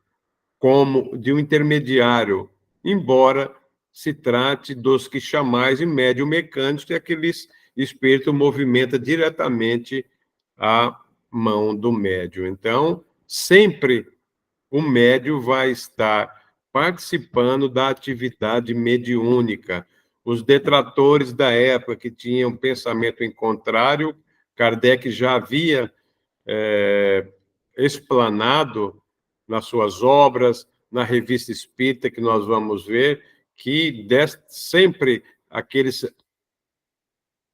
como de um intermediário, embora se trate dos que chamais de médium mecânicos, que aqueles espírito movimenta diretamente a mão do médium. Então, sempre o médium vai estar participando da atividade mediúnica. Os detratores da época que tinham pensamento em contrário, Kardec já havia explanado nas suas obras, na Revista Espírita, que nós vamos ver, que sempre aqueles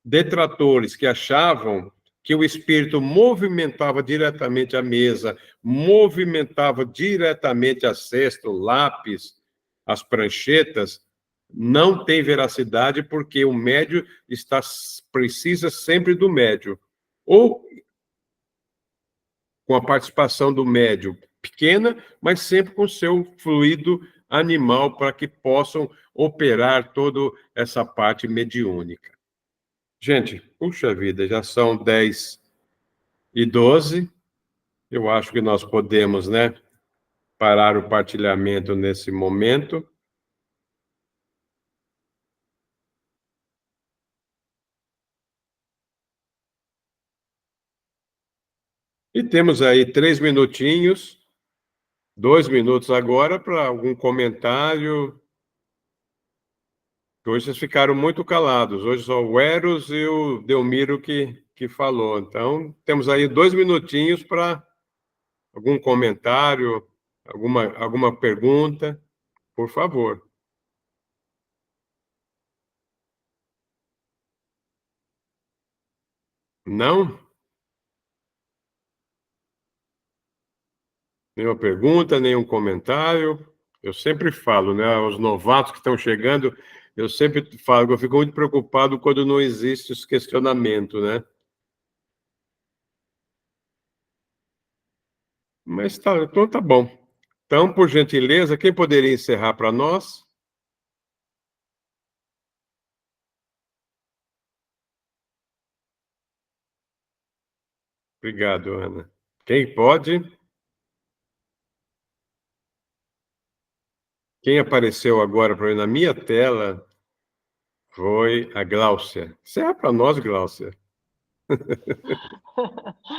detratores que achavam que o espírito movimentava diretamente a mesa, movimentava diretamente a cesta, o lápis, as pranchetas, não tem veracidade, porque o médium precisa sempre do médium. Ou com a participação do médium pequena, mas sempre com seu fluido animal para que possam operar toda essa parte mediúnica. Gente, puxa vida, já são 10h12. Eu acho que nós podemos, né, parar o partilhamento nesse momento. E temos aí 3 minutinhos, 2 minutos agora para algum comentário. Hoje vocês ficaram muito calados. Hoje só o Eros e o Delmiro que falou. Então, temos aí 2 minutinhos para algum comentário, alguma pergunta, por favor. Não? Nenhuma pergunta, nenhum comentário. Eu sempre falo, né? Os novatos que estão chegando, eu sempre falo que eu fico muito preocupado quando não existe esse questionamento, né? Mas tá, então tá bom. Então, por gentileza, quem poderia encerrar para nós? Obrigado, Ana. Quem pode? Quem apareceu agora para mim na minha tela foi a Gláucia. Encerra para nós, Gláucia.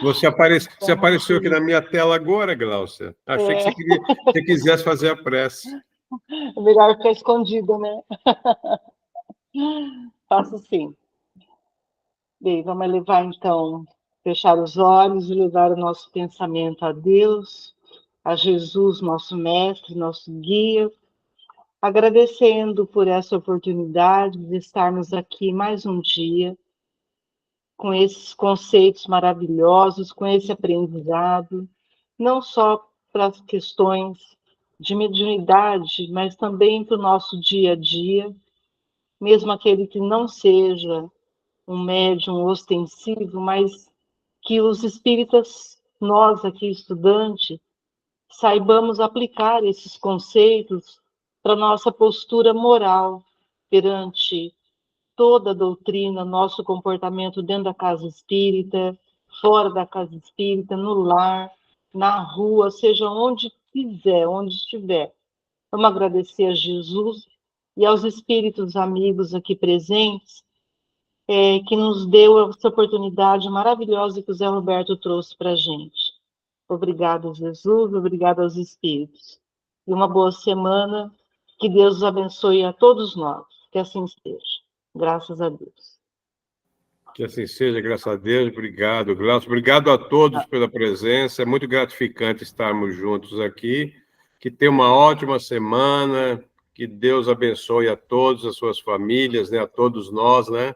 Você apareceu aqui na minha tela agora, Gláucia. Achei que você quisesse fazer a prece. É melhor ficar escondido, né? Faço sim. Bem, vamos levar então, fechar os olhos e levar o nosso pensamento a Deus, a Jesus, nosso mestre, nosso guia, agradecendo por essa oportunidade de estarmos aqui mais um dia, com esses conceitos maravilhosos, com esse aprendizado, não só para as questões de mediunidade, mas também para o nosso dia a dia, mesmo aquele que não seja um médium ostensivo, mas que os espíritas, nós aqui estudantes, saibamos aplicar esses conceitos para nossa postura moral perante toda a doutrina, nosso comportamento dentro da casa espírita, fora da casa espírita, no lar, na rua, seja onde quiser, onde estiver. Vamos agradecer a Jesus e aos espíritos amigos aqui presentes, que nos deu essa oportunidade maravilhosa que o Zé Roberto trouxe para a gente. Obrigado, Jesus, obrigado aos espíritos. E uma boa semana, que Deus os abençoe a todos nós, que assim seja. Graças a Deus. Que assim seja, graças a Deus. Obrigado, Glaucio. Obrigado a todos pela presença. É muito gratificante estarmos juntos aqui. Que tenham uma ótima semana. Que Deus abençoe a todos, as suas famílias, né? A todos nós, né?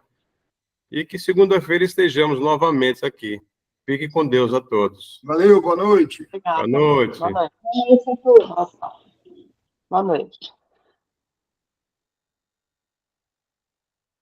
E que segunda-feira estejamos novamente aqui. Fique com Deus a todos. Valeu, boa noite. Obrigada. Boa noite. Boa noite. Boa noite.